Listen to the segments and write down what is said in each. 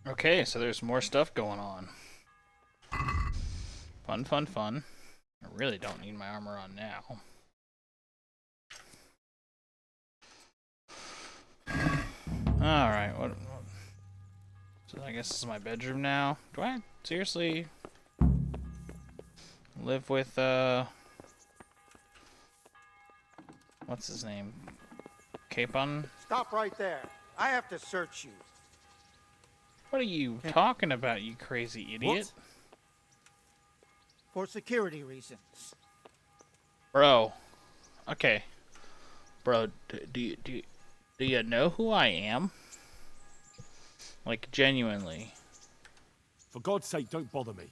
Okay, so there's more stuff going on. Fun, fun, fun. I really don't need my armor on now. Alright, what? So I guess this is my bedroom now. Do I seriously live with, what's his name? Capon? Stop right there. I have to search you. What are you talking about, you crazy idiot? What? For security reasons. Bro. Okay. Bro, do you know who I am? Like, genuinely. For God's sake, don't bother me.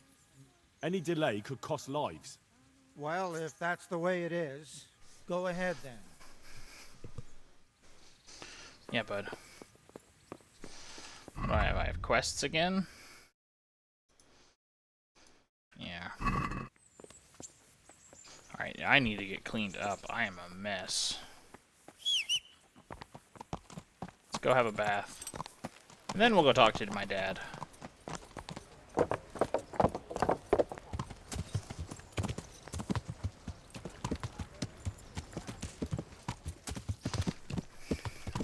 Any delay could cost lives. Well, if that's the way it is, go ahead then. Yeah, bud. What do I have? I have quests again? Yeah. Alright, I need to get cleaned up. I am a mess. Let's go have a bath. And then we'll go talk to my dad. What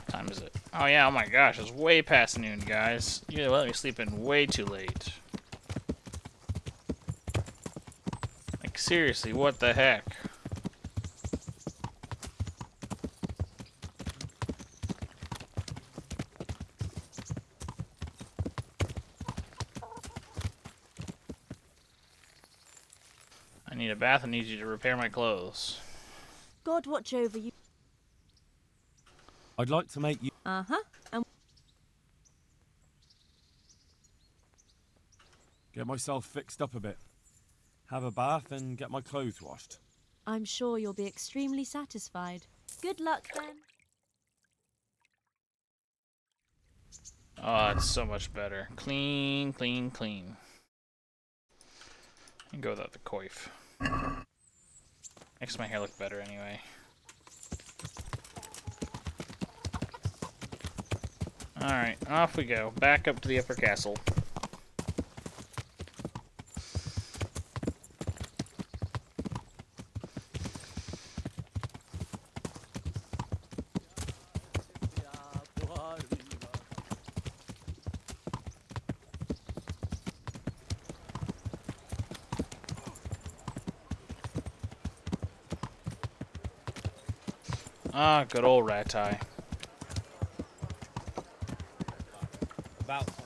time is it? Oh yeah, oh my gosh, it's way past noon, guys. You let me sleep in way too late. Like, seriously, what the heck? I need a bath and need you to repair my clothes. God watch over you. I'd like to make you... Uh-huh. And Get myself fixed up a bit. Have a bath and get my clothes washed. I'm sure you'll be extremely satisfied. Good luck then. Oh, it's so much better. Clean, clean, clean. I can go without the coif. Makes my hair look better anyway. Alright, off we go. Back up to the upper castle. Ah, good old rat eye. About time.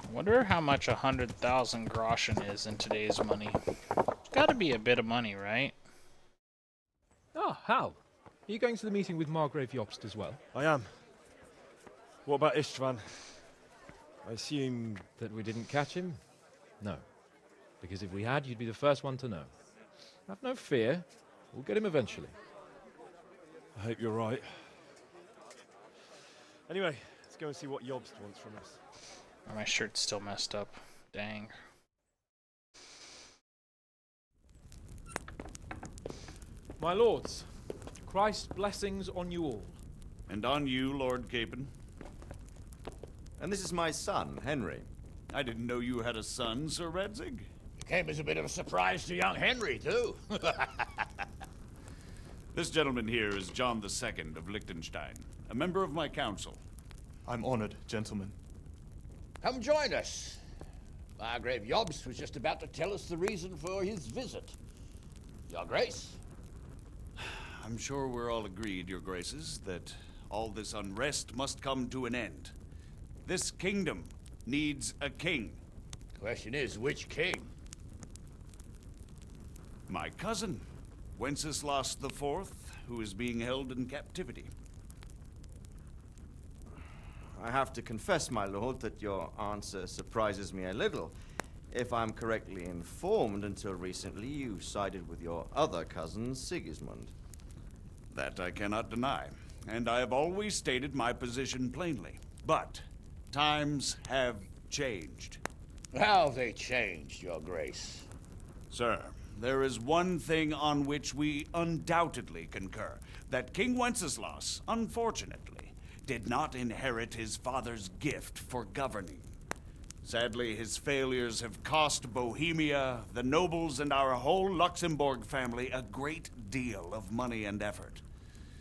I wonder how much 100,000 groschen is in today's money. It's gotta be a bit of money, right? Ah, Hal. Are you going to the meeting with Margrave Jobst as well? I am. What about Istvan? I assume... That we didn't catch him? No. Because if we had, you'd be the first one to know. Have no fear. We'll get him eventually. I hope you're right. Anyway, let's go and see what Jobst wants from us. Oh, my shirt's still messed up. Dang. My lords, Christ's blessings on you all. And on you, Lord Capon. And this is my son, Henry. I didn't know you had a son, Sir Redzig. Came as a bit of a surprise to young Henry, too. This gentleman here is John II of Liechtenstein, a member of my council. I'm honored, gentlemen. Come join us. Margrave Jobst was just about to tell us the reason for his visit. Your Grace? I'm sure we're all agreed, Your Graces, that all this unrest must come to an end. This kingdom needs a king. Question is, which king? My cousin, Wenceslas IV, who is being held in captivity. I have to confess, my lord, that your answer surprises me a little. If I'm correctly informed, until recently you sided with your other cousin, Sigismund. That I cannot deny, and I have always stated my position plainly. But times have changed. How have they changed, Your Grace? Sir, there is one thing on which we undoubtedly concur. That King Wenceslas, unfortunately, did not inherit his father's gift for governing. Sadly, his failures have cost Bohemia, the nobles, and our whole Luxembourg family a great deal of money and effort.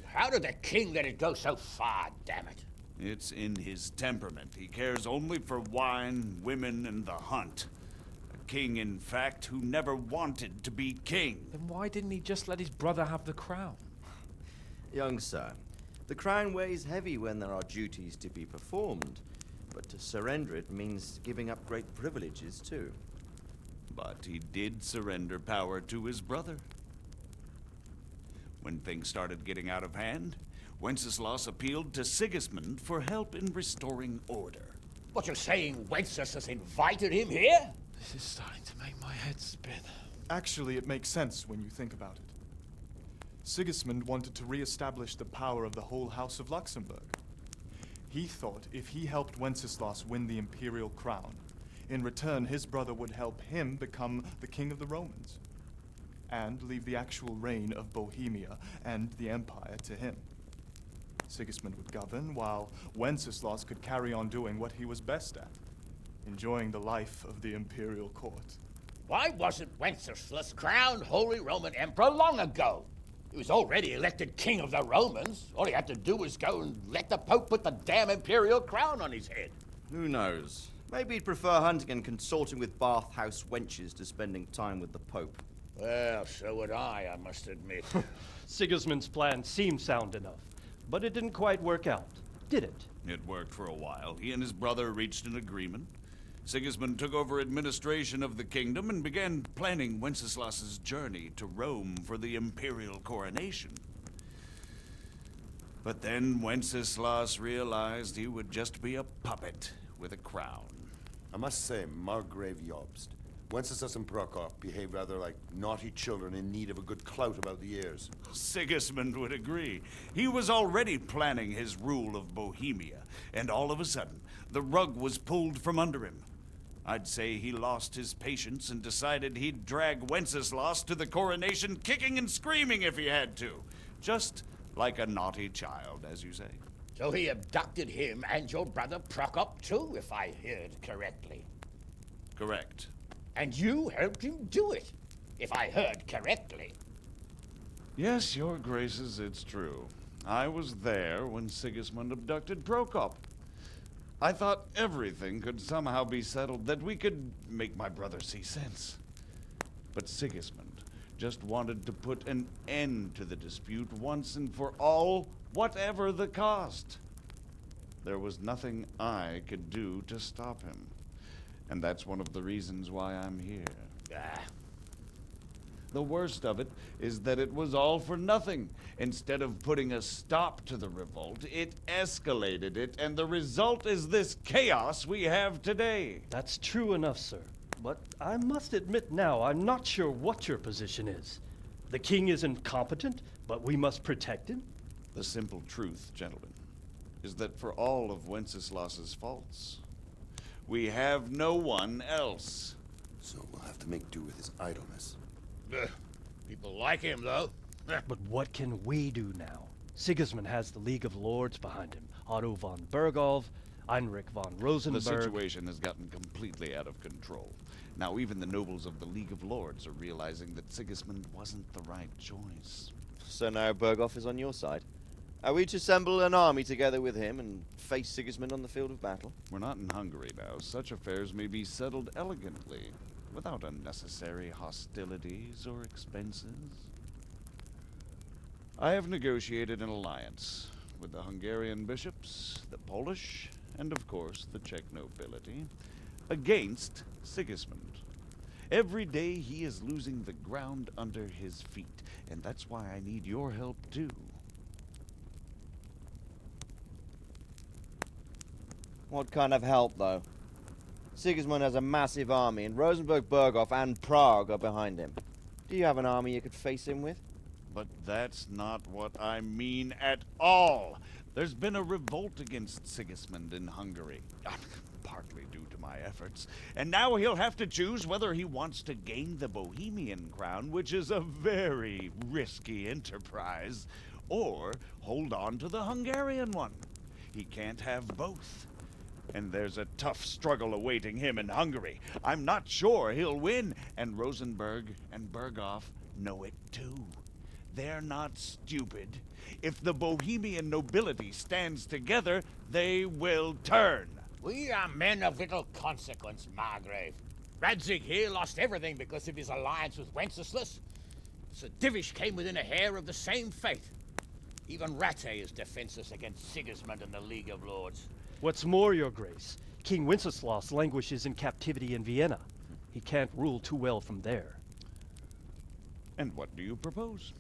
How did the king let it go so far, damn it? It's in his temperament. He cares only for wine, women, and the hunt. A king, in fact, who never wanted to be king. Then why didn't he just let his brother have the crown? Young sir, the crown weighs heavy when there are duties to be performed, but to surrender it means giving up great privileges too. But he did surrender power to his brother. When things started getting out of hand, Wenceslas appealed to Sigismund for help in restoring order. What, you're saying Wenceslas invited him here? This is starting to make my head spin. Actually, it makes sense when you think about it. Sigismund wanted to re-establish the power of the whole House of Luxembourg. He thought if he helped Wenceslas win the imperial crown, in return his brother would help him become the king of the Romans, and leave the actual reign of Bohemia and the empire to him. Sigismund would govern, while Wenceslas could carry on doing what he was best at, enjoying the life of the imperial court. Why wasn't Wenceslas crowned Holy Roman Emperor long ago? He was already elected king of the Romans. All he had to do was go and let the Pope put the damn imperial crown on his head. Who knows? Maybe he'd prefer hunting and consorting with bathhouse wenches to spending time with the Pope. Well, so would I must admit. Sigismund's plan seemed sound enough, but it didn't quite work out, did it? It worked for a while. He and his brother reached an agreement. Sigismund took over administration of the kingdom and began planning Wenceslas's journey to Rome for the imperial coronation. But then Wenceslas realized he would just be a puppet with a crown. I must say, Margrave Jobst, Wenceslas and Prokop behave rather like naughty children in need of a good clout about the ears. Sigismund would agree. He was already planning his rule of Bohemia, and all of a sudden, the rug was pulled from under him. I'd say he lost his patience and decided he'd drag Wenceslas to the coronation kicking and screaming if he had to. Just like a naughty child, as you say. So he abducted him and your brother Prokop too, if I heard correctly. Correct. And you helped him do it, if I heard correctly. Yes, your graces, it's true. I was there when Sigismund abducted Prokop. I thought everything could somehow be settled, that we could make my brother see sense. But Sigismund just wanted to put an end to the dispute once and for all, whatever the cost. There was nothing I could do to stop him. And that's one of the reasons why I'm here. The worst of it is that it was all for nothing. Instead of putting a stop to the revolt, it escalated it, and the result is this chaos we have today. That's true enough, sir. But I must admit now, I'm not sure what your position is. The king is incompetent, but we must protect him? The simple truth, gentlemen, is that for all of Wenceslas's faults, we have no one else. So we'll have to make do with his idleness. People like him, though. But what can we do now? Sigismund has the League of Lords behind him. Otto von Bergolf, Heinrich von Rosenberg. The situation has gotten completely out of control. Now even the nobles of the League of Lords are realizing that Sigismund wasn't the right choice. So now Berghoff is on your side. Are we to assemble an army together with him and face Sigismund on the field of battle? We're not in Hungary now. Such affairs may be settled elegantly, without unnecessary hostilities or expenses. I have negotiated an alliance with the Hungarian bishops, the Polish, and of course the Czech nobility, against Sigismund. Every day he is losing the ground under his feet, and that's why I need your help too. What kind of help, though? Sigismund has a massive army, and Rosenberg, Berghoff, and Prague are behind him. Do you have an army you could face him with? But that's not what I mean at all. There's been a revolt against Sigismund in Hungary. Pardon partly due to my efforts. And now he'll have to choose whether he wants to gain the Bohemian crown, which is a very risky enterprise, or hold on to the Hungarian one. He can't have both. And there's a tough struggle awaiting him in Hungary. I'm not sure he'll win, and Rosenberg and Berghoff know it too. They're not stupid. If the Bohemian nobility stands together, they will turn. We are men of little consequence, Margrave. Radzig here lost everything because of his alliance with Wenceslas. Sir Divish came within a hair of the same fate. Even Rattay is defenseless against Sigismund and the League of Lords. What's more, Your Grace, King Wenceslas languishes in captivity in Vienna. He can't rule too well from there. And what do you propose?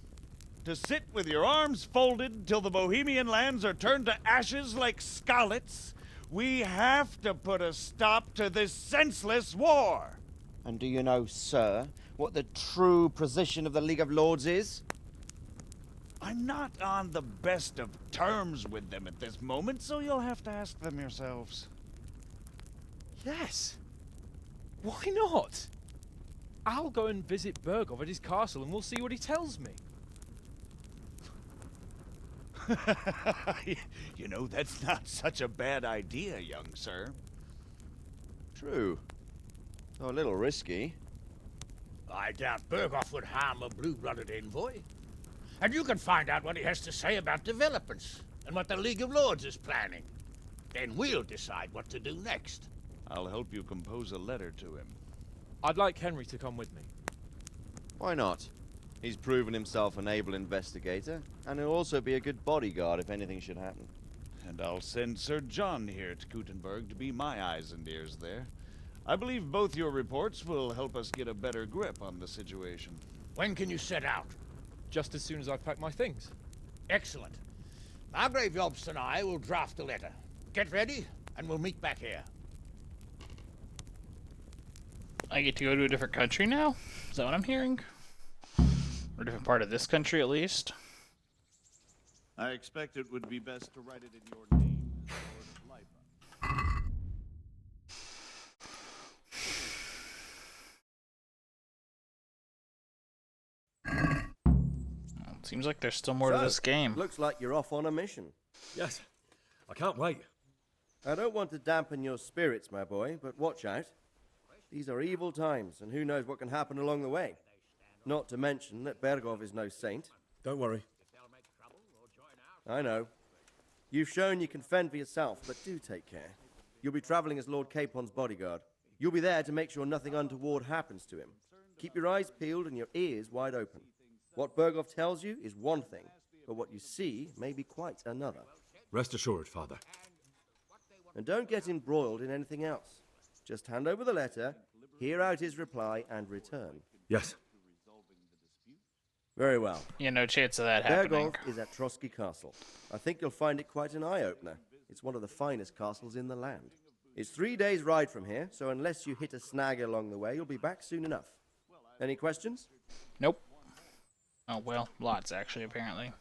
To sit with your arms folded till the Bohemian lands are turned to ashes like scarlets? We have to put a stop to this senseless war! And do you know, sir, what the true position of the League of Lords is? I'm not on the best of terms with them at this moment, so you'll have to ask them yourselves. Yes. Why not? I'll go and visit Bergov at his castle and we'll see what he tells me. You know, that's not such a bad idea, young sir. True. Though a little risky. I doubt Berghoff would harm a blue-blooded envoy. And you can find out what he has to say about developments and what the League of Lords is planning. Then we'll decide what to do next. I'll help you compose a letter to him. I'd like Henry to come with me. Why not? He's proven himself an able investigator, and he'll also be a good bodyguard if anything should happen. And I'll send Sir John here to Kuttenberg to be my eyes and ears there. I believe both your reports will help us get a better grip on the situation. When can you set out? Just as soon as I've packed my things. Excellent. Margrave Jobst and I will draft a letter. Get ready, and we'll meet back here. I get to go to a different country now? Is that what I'm hearing? Or a different part of this country, at least? I expect it would be best to write it in your name, Lord Leipa. Seems like there's still more to this game. Looks like you're off on a mission. Yes, I can't wait. I don't want to dampen your spirits, my boy, but watch out. These are evil times, and who knows what can happen along the way. Not to mention that Bergov is no saint. Don't worry. I know. You've shown you can fend for yourself, but do take care. You'll be traveling as Lord Capon's bodyguard. You'll be there to make sure nothing untoward happens to him. Keep your eyes peeled and your ears wide open. What Bergov tells you is one thing, but what you see may be quite another. Rest assured, Father. And don't get embroiled in anything else. Just hand over the letter, hear out his reply, and return. Yes. Very well. Yeah, no chance of that happening. Bergov is at Trotsky Castle. I think you'll find it quite an eye-opener. It's one of the finest castles in the land. It's 3 days' ride from here, so unless you hit a snag along the way, you'll be back soon enough. Any questions? Nope. Oh, well, lots, actually, apparently.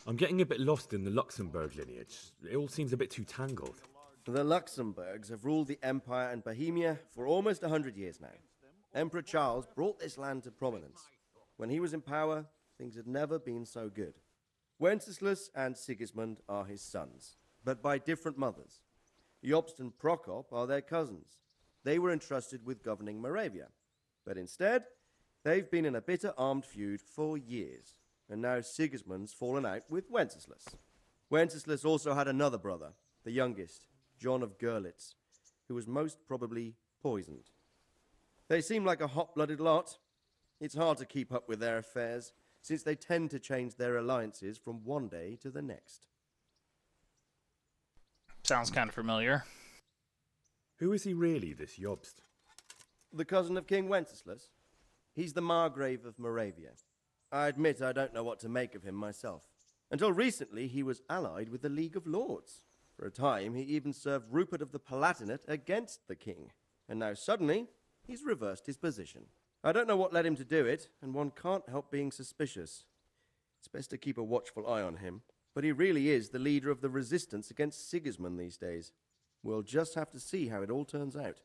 I'm getting a bit lost in the Luxembourg lineage. It all seems a bit too tangled. The Luxembourgs have ruled the Empire and Bohemia for almost 100 years now. Emperor Charles brought this land to prominence. When he was in power, things had never been so good. Wenceslas and Sigismund are his sons, but by different mothers. Jobst and Prokop are their cousins. They were entrusted with governing Moravia. But instead, they've been in a bitter armed feud for years, and now Sigismund's fallen out with Wenceslas. Wenceslas also had another brother, the youngest, John of Görlitz, who was most probably poisoned. They seem like a hot-blooded lot. It's hard to keep up with their affairs, since they tend to change their alliances from one day to the next. Sounds kind of familiar. Who is he really, this Jobst? The cousin of King Wenceslas. He's the Margrave of Moravia. I admit I don't know what to make of him myself. Until recently, he was allied with the League of Lords. For a time, he even served Rupert of the Palatinate against the king. And now suddenly, he's reversed his position. I don't know what led him to do it, and one can't help being suspicious. It's best to keep a watchful eye on him, but he really is the leader of the resistance against Sigismund these days. We'll just have to see how it all turns out.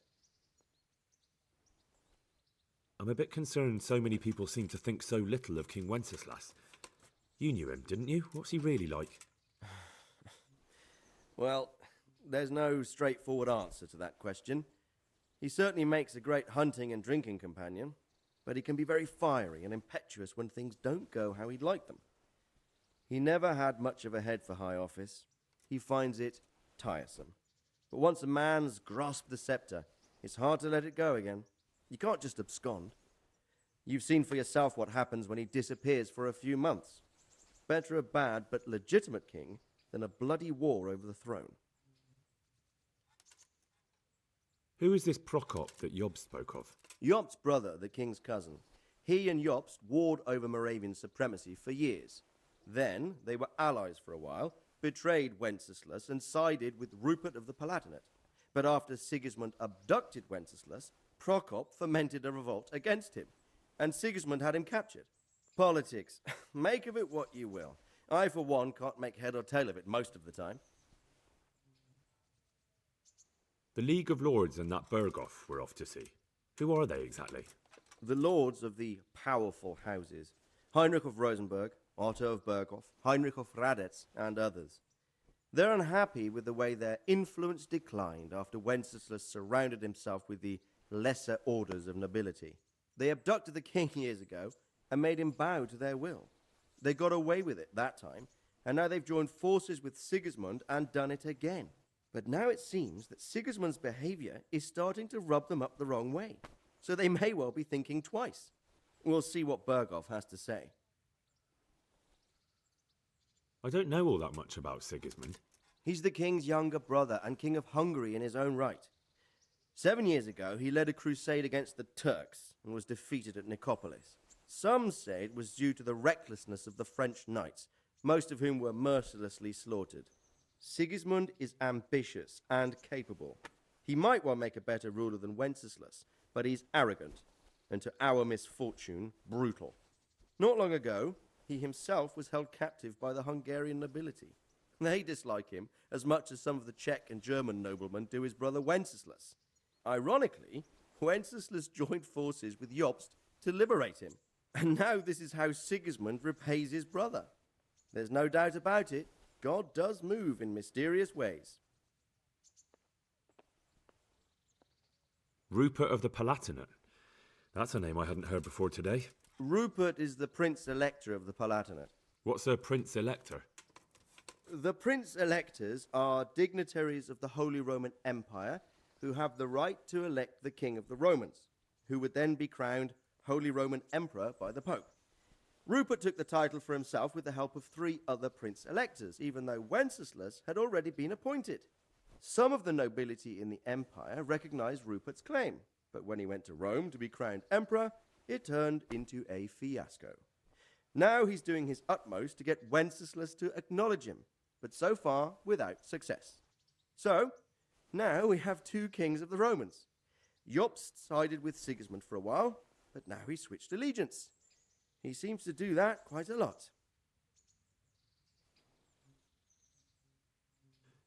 I'm a bit concerned so many people seem to think so little of King Wenceslas. You knew him, didn't you? What's he really like? Well, there's no straightforward answer to that question. He certainly makes a great hunting and drinking companion, but he can be very fiery and impetuous when things don't go how he'd like them. He never had much of a head for high office. He finds it tiresome. But once a man's grasped the scepter, it's hard to let it go again. You can't just abscond. You've seen for yourself what happens when he disappears for a few months. Better a bad but legitimate king than a bloody war over the throne. Who is this Prokop that Job spoke of? Jobst's brother, the king's cousin. He and Jobst warred over Moravian supremacy for years. Then they were allies for a while, betrayed Wenceslas and sided with Rupert of the Palatinate. But after Sigismund abducted Wenceslas, Prokop fomented a revolt against him, and Sigismund had him captured. Politics. Make of it what you will. I, for one, can't make head or tail of it most of the time. The League of Lords and that Berghoff we're off to see. Who are they exactly? The lords of the powerful houses. Heinrich of Rosenberg, Otto of Berghoff, Heinrich of Radetz, and others. They're unhappy with the way their influence declined after Wenceslas surrounded himself with the lesser orders of nobility. They abducted the king years ago and made him bow to their will. They got away with it that time, and now they've joined forces with Sigismund and done it again. But now it seems that Sigismund's behavior is starting to rub them up the wrong way, so they may well be thinking twice. We'll see what Berghoff has to say. I don't know all that much about Sigismund. He's the king's younger brother and king of Hungary in his own right. 7 years ago, he led a crusade against the Turks and was defeated at Nicopolis. Some say it was due to the recklessness of the French knights, most of whom were mercilessly slaughtered. Sigismund is ambitious and capable. He might well make a better ruler than Wenceslas, but he's arrogant, and to our misfortune, brutal. Not long ago, he himself was held captive by the Hungarian nobility. They dislike him as much as some of the Czech and German noblemen do his brother Wenceslas. Ironically, Wenceslas joined forces with Jobst to liberate him, and now this is how Sigismund repays his brother. There's no doubt about it, God does move in mysterious ways. Rupert of the Palatinate. That's a name I hadn't heard before today. Rupert is the Prince-Elector of the Palatinate. What's a Prince-Elector? The Prince-Electors are dignitaries of the Holy Roman Empire who have the right to elect the King of the Romans, who would then be crowned Holy Roman Emperor by the Pope. Rupert took the title for himself with the help of 3 other Prince-Electors, even though Wenceslas had already been appointed. Some of the nobility in the empire recognized Rupert's claim, but when he went to Rome to be crowned emperor, it turned into a fiasco. Now he's doing his utmost to get Wenceslas to acknowledge him, but so far without success. So, now we have 2 kings of the Romans. Jobst sided with Sigismund for a while, but now he's switched allegiance. He seems to do that quite a lot.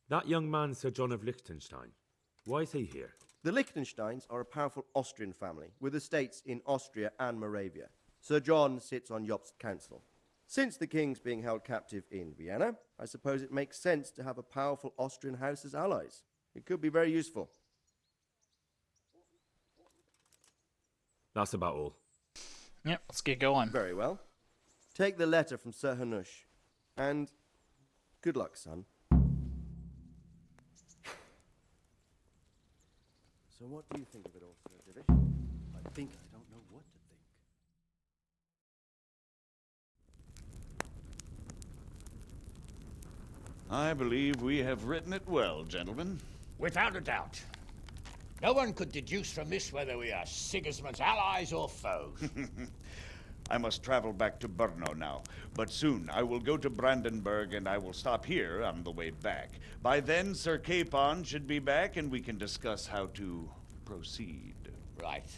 That young man, Sir John of Liechtenstein. Why is he here? The Liechtensteins are a powerful Austrian family with estates in Austria and Moravia. Sir John sits on Jobst's council. Since the king's being held captive in Vienna, I suppose it makes sense to have a powerful Austrian house as allies. It could be very useful. That's about all. Yep, let's get going. Very well. Take the letter from Sir Hanush. And good luck, son. So what do you think of it all, Sir Divish? I think I don't know what to think. I believe we have written it well, gentlemen. Without a doubt. No one could deduce from this whether we are Sigismund's allies or foes. I must travel back to Brno now, but soon I will go to Brandenburg and I will stop here on the way back. By then, Sir Capon should be back and we can discuss how to proceed. Right.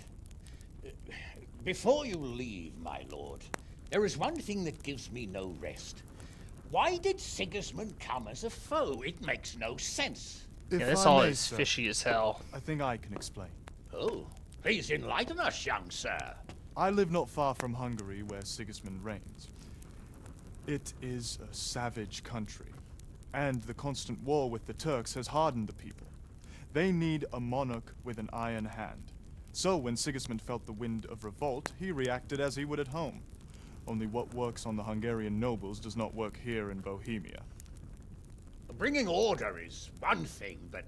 Before you leave, my lord, there is one thing that gives me no rest. Why did Sigismund come as a foe? It makes no sense. If Yeah, this I all may, is sir, fishy as hell. I think I can explain. Oh, please enlighten us, young sir. I live not far from Hungary, where Sigismund reigns. It is a savage country, and the constant war with the Turks has hardened the people. They need a monarch with an iron hand. So when Sigismund felt the wind of revolt, he reacted as he would at home. Only what works on the Hungarian nobles does not work here in Bohemia. Bringing order is one thing, but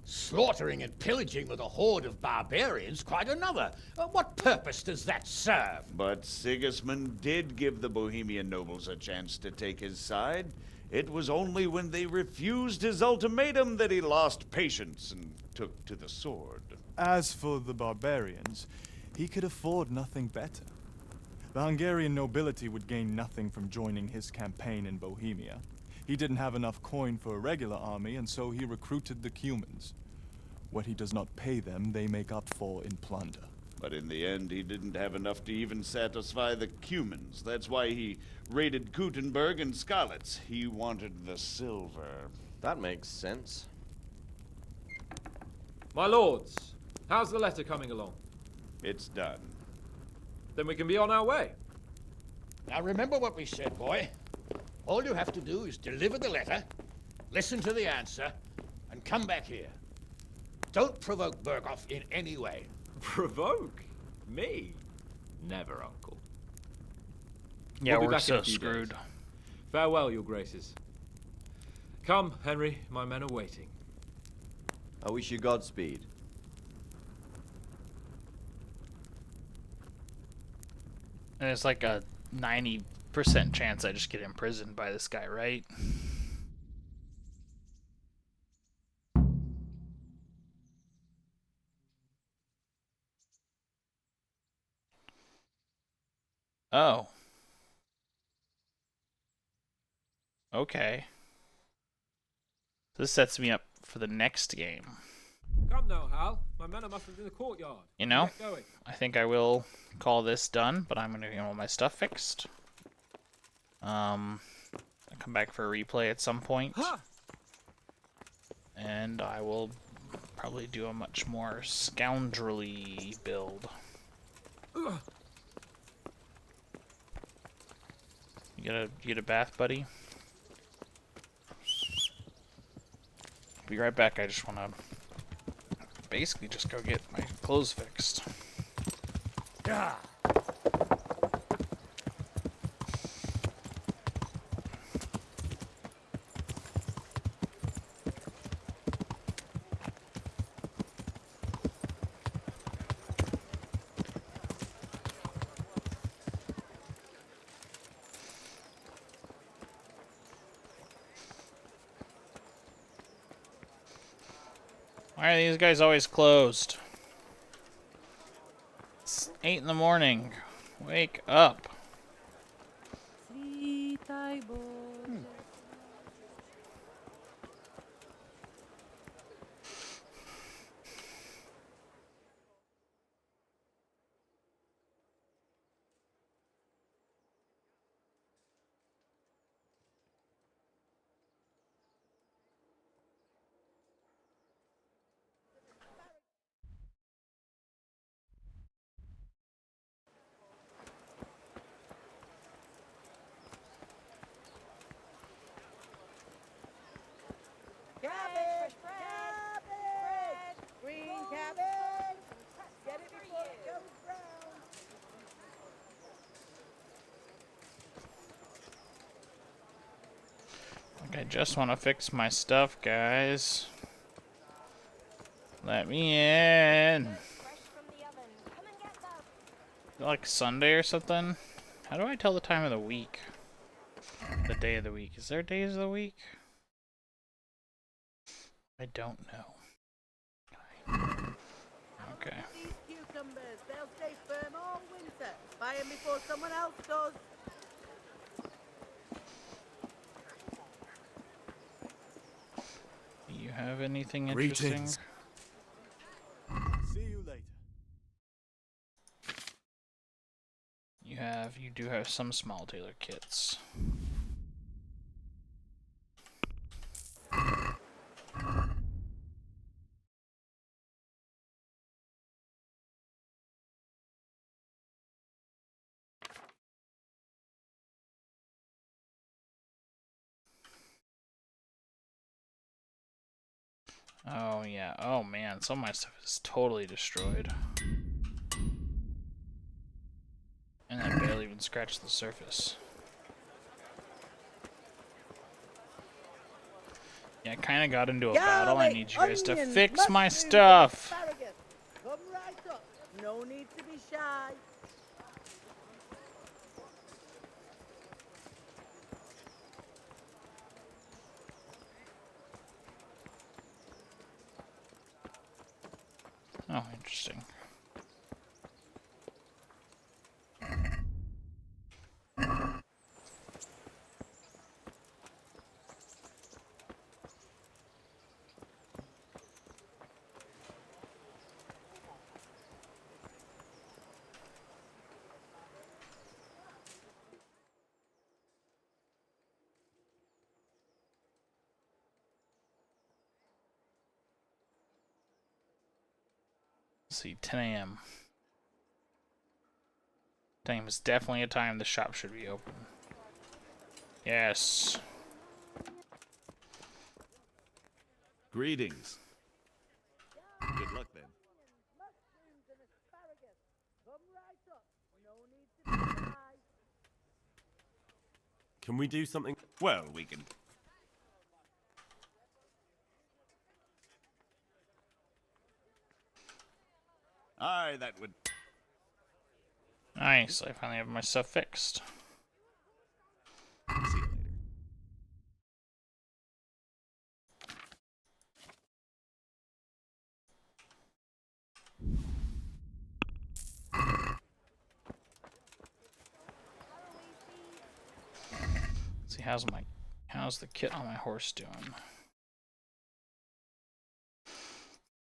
slaughtering and pillaging with a horde of barbarians quite another. What purpose does that serve? But Sigismund did give the Bohemian nobles a chance to take his side. It was only when they refused his ultimatum that he lost patience and took to the sword. As for the barbarians, he could afford nothing better. The Hungarian nobility would gain nothing from joining his campaign in Bohemia. He didn't have enough coin for a regular army, and so he recruited the Cumans. What he does not pay them, they make up for in plunder. But in the end, he didn't have enough to even satisfy the Cumans. That's why he raided Kuttenberg and Skalitz. He wanted the silver. That makes sense. My lords, how's the letter coming along? It's done. Then we can be on our way. Now remember what we said, boy. All you have to do is deliver the letter, listen to the answer, and come back here. Don't provoke Berghoff in any way. Provoke? Me? Never, Uncle. Yeah, We'll be we're back in so a few screwed. days. Farewell, your graces. Come, Henry, my men are waiting. I wish you Godspeed. And it's like a 90% chance I just get imprisoned by this guy, right? Oh. Okay. This sets me up for the next game. Come now, Hal. My men are mustered in the courtyard. You know, Get going. I think I will call this done, but I'm gonna get all my stuff fixed. I'll come back for a replay at some point. And I will probably do a much more scoundrelly build. You get a bath, buddy? Be right back. I just want to basically just go get my clothes fixed. Yeah. Why are these guys always closed? It's 8 in the morning. Wake up. Cabbage! Cabbage! Green cabbage! Get it before it goes brown. Like, I just want to fix my stuff, guys. Let me in. Is it like Sunday or something? How do I tell the time of the week? The day of the week. Is there days of the week? I don't know. Okay. These cucumbers, they'll stay firm all winter. Buy them before someone else does. Do you have anything interesting? Greetings. See you later. You do have some small tailor kits. Oh, yeah. Oh, man. Some of my stuff is totally destroyed. And I barely even scratched the surface. Yeah, I kind of got into a battle. I need you guys to fix my stuff. Come right up. No need to be shy. Oh, interesting. Let's see, 10 a.m. 10 a.m. is definitely a time the shop should be open. Yes. Greetings. Good luck then. Mushrooms and asparagus. Come right up. No need to be shy. Can we do something? Well, we can. Aye, that would. Nice, I finally have my stuff fixed. See you later. Let's see, how's the kit on my horse doing?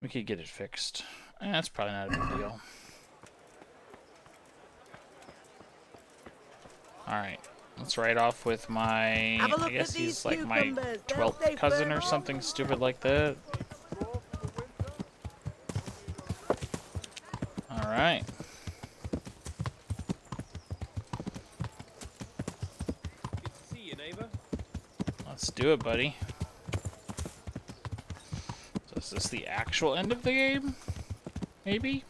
We could get it fixed. That's probably not a big deal. Alright, let's ride off with my, I guess he's like my 12th cousin or something stupid like that. Alright. Good to see you, neighbor. Let's do it, buddy. So is this the actual end of the game? Maybe?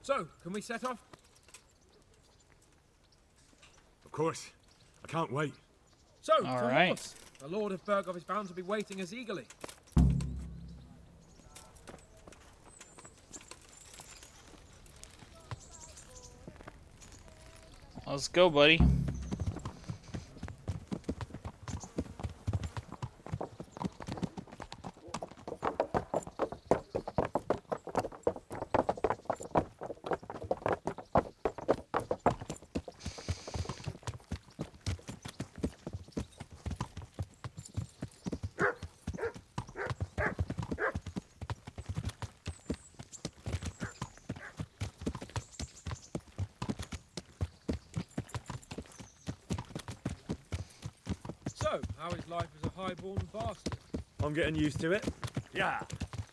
So, can we set off? Of course. I can't wait. So, All to right. horse. The Lord of Burgov is bound to be waiting us eagerly. Let's go, buddy. So, how is life as a highborn bastard? I'm getting used to it. Yeah.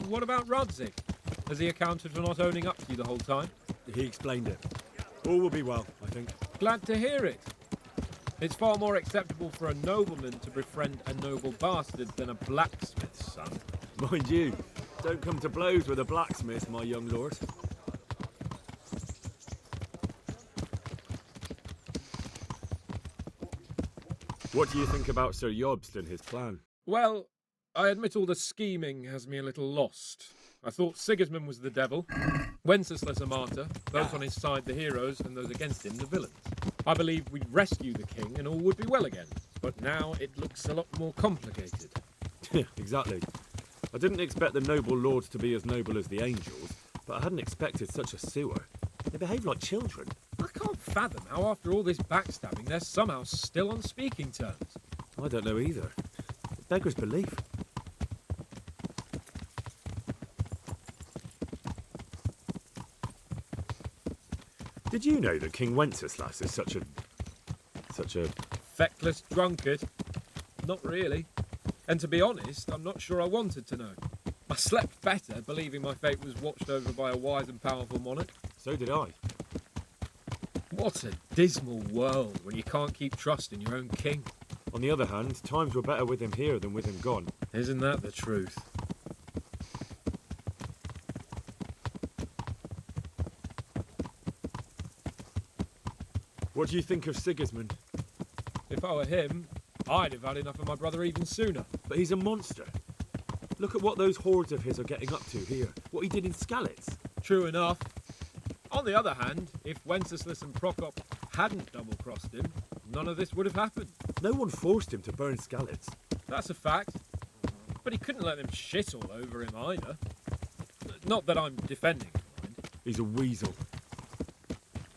What about Rodzig? Has he accounted for not owning up to you the whole time? He explained it. All will be well, I think. Glad to hear it. It's far more acceptable for a nobleman to befriend a noble bastard than a blacksmith's son. Mind you, don't come to blows with a blacksmith, my young lord. What do you think about Sir Jobst and his plan? Well, I admit all the scheming has me a little lost. I thought Sigismund was the devil, Wenceslas a martyr, those on his side the heroes, and those against him the villains. I believed we'd rescue the king and all would be well again, but now it looks a lot more complicated. Yeah, exactly. I didn't expect the noble lords to be as noble as the angels, but I hadn't expected such a sewer. They behave like children. I can't fathom how after all this backstabbing they're somehow still on speaking terms. I don't know either. It beggars belief. Did you know that King Wenceslas is such a Feckless drunkard? Not really. And to be honest, I'm not sure I wanted to know. I slept better, believing my fate was watched over by a wise and powerful monarch. So did I. What a dismal world when you can't keep trust in your own king. On the other hand, times were better with him here than with him gone. Isn't that the truth? What do you think of Sigismund? If I were him, I'd have had enough of my brother even sooner. But he's a monster. Look at what those hordes of his are getting up to here. What he did in Skalitz. True enough. On the other hand, if Wenceslas and Prokop hadn't double-crossed him, none of this would have happened. No one forced him to burn Skalitz. That's a fact. But he couldn't let them shit all over him either. Not that I'm defending him, mind. He's a weasel.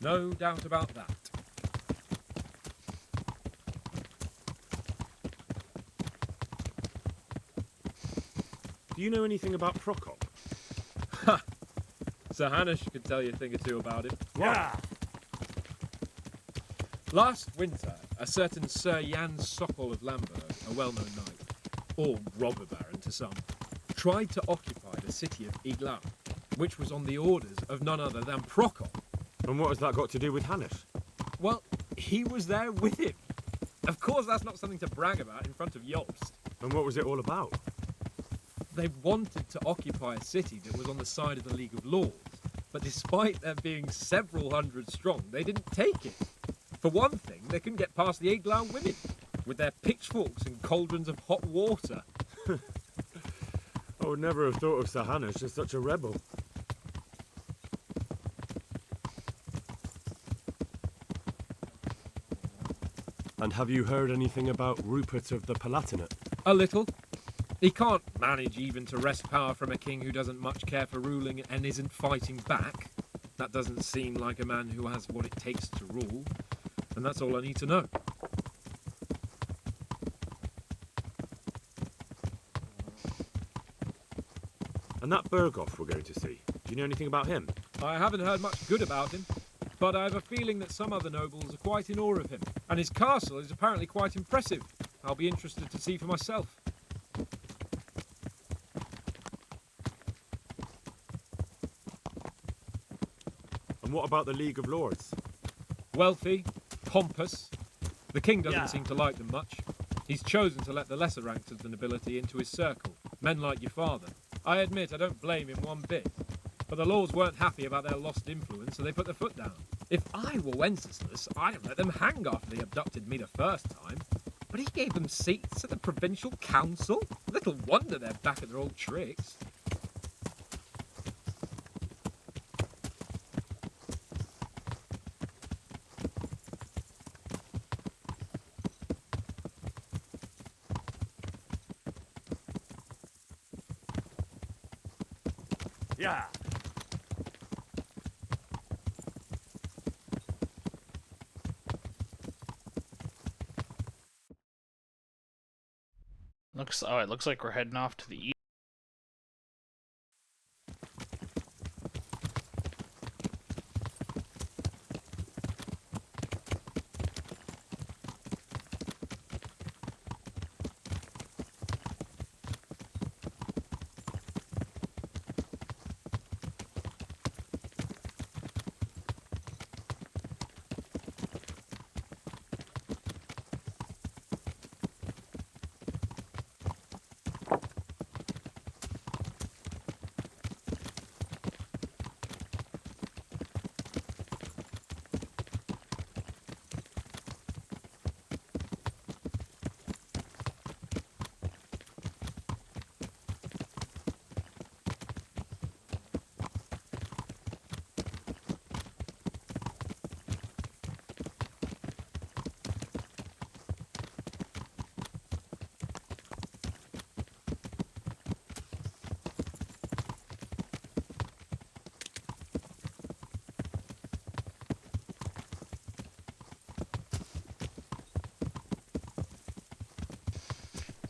No doubt about that. Do you know anything about Prokop? Ha! Sir Hanush could tell you a thing or two about him. Yeah. Last winter, a certain Sir Jan Sokol of Lamberg, a well-known knight, or robber baron to some, tried to occupy the city of Iglau, which was on the orders of none other than Prokop. And what has that got to do with Hanush? Well, he was there with him. Of course, that's not something to brag about in front of Jobst. And what was it all about? They wanted to occupy a city that was on the side of the League of Lords, but despite there being several hundred strong, they didn't take it. For one thing, they couldn't get past the Iglau women, with their pitchforks and cauldrons of hot water. I would never have thought of Sir Hanush as such a rebel. And have you heard anything about Rupert of the Palatinate? A little. He can't manage even to wrest power from a king who doesn't much care for ruling and isn't fighting back. That doesn't seem like a man who has what it takes to rule. And that's all I need to know. And that Berghoff we're going to see, do you know anything about him? I haven't heard much good about him, but I have a feeling that some other nobles are quite in awe of him. And his castle is apparently quite impressive. I'll be interested to see for myself. And what about the League of Lords? Wealthy, pompous. The king doesn't seem to like them much. He's chosen to let the lesser ranks of the nobility into his circle, men like your father. I admit I don't blame him one bit, but the lords weren't happy about their lost influence, so they put their foot down. If I were Wenceslas, I'd have let them hang after they abducted me the first time. But he gave them seats at the provincial council. Little wonder they're back at their old tricks. Yeah. It looks like we're heading off to the east.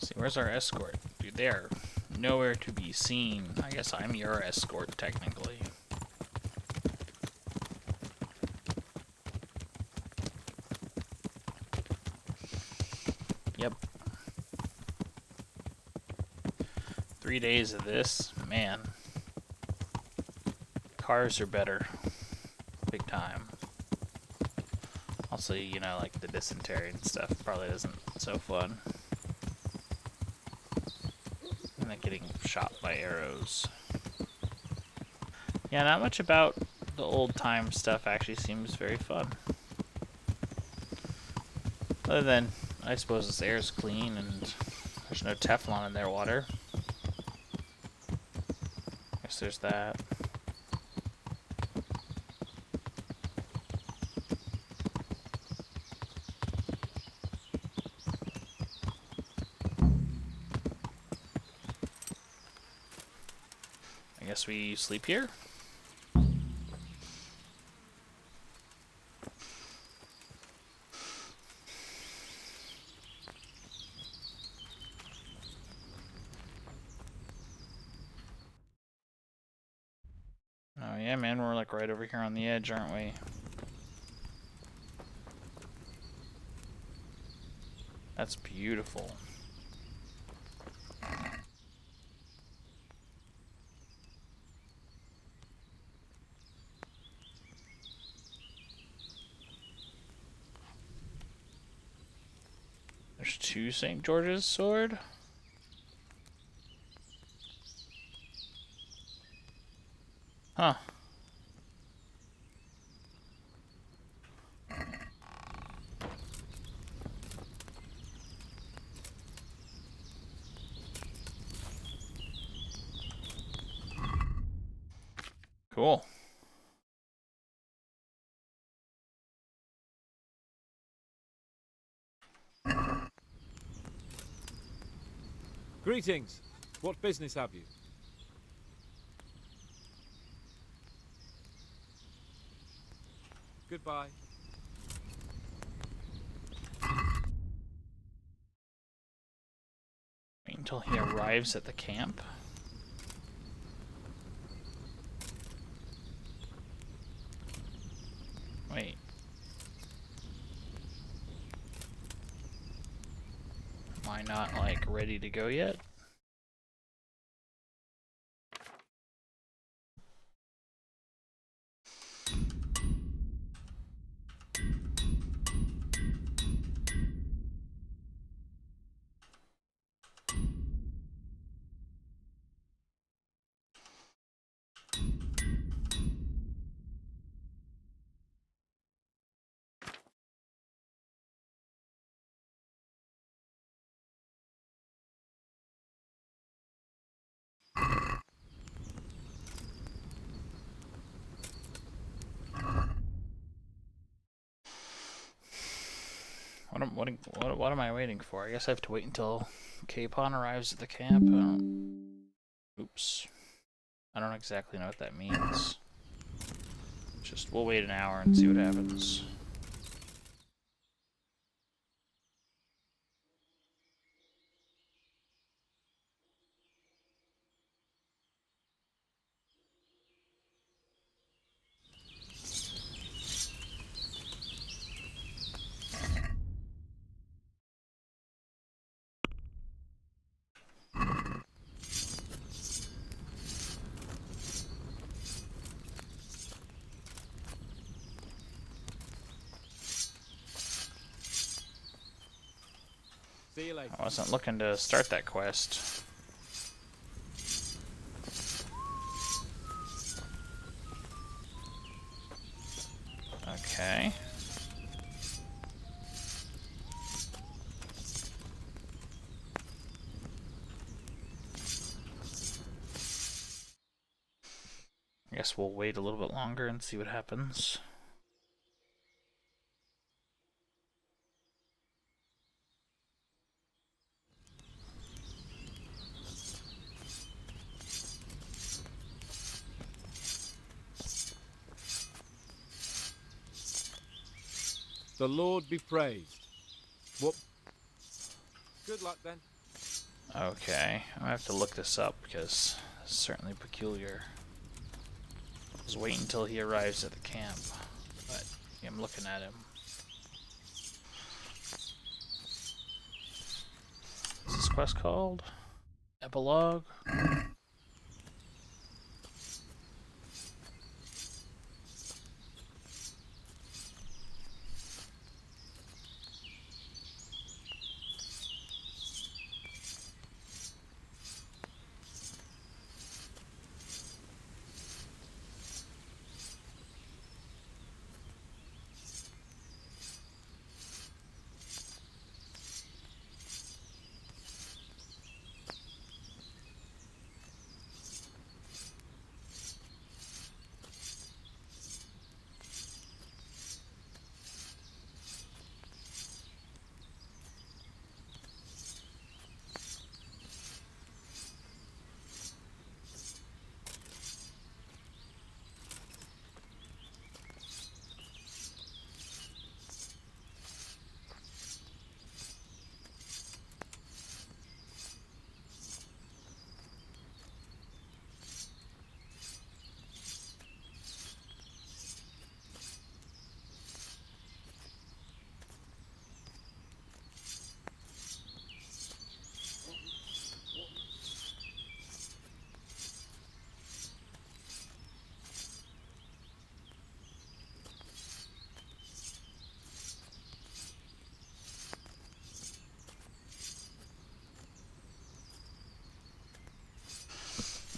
See, where's our escort? Dude, they are nowhere to be seen. I guess I'm your escort, technically. Yep. 3 days of this, man. Cars are better. Big time. Also, you know, like the dysentery and stuff probably isn't so fun. And then getting shot by arrows. Yeah, not much about the old time stuff actually seems very fun. Other than, I suppose this air's clean and there's no Teflon in their water. Guess there's that. I guess we sleep here? Oh yeah, man, we're like right over here on the edge, aren't we? That's beautiful. There's 2 St. George's sword. Huh. Cool. Greetings. What business have you? Goodbye. Wait until he arrives at the camp. Wait. Am I not, like, ready to go yet? What am I waiting for? I guess I have to wait until Capon arrives at the camp. Oops. I don't exactly know what that means. Just we'll wait an hour and see what happens. See you later. I wasn't looking to start that quest. Okay. I guess we'll wait a little bit longer and see what happens. The Lord be praised. What? Good luck then. Okay, I have to look this up because it's certainly peculiar. Just wait until he arrives at the camp. But I'm looking at him. What's this quest called? Epilogue.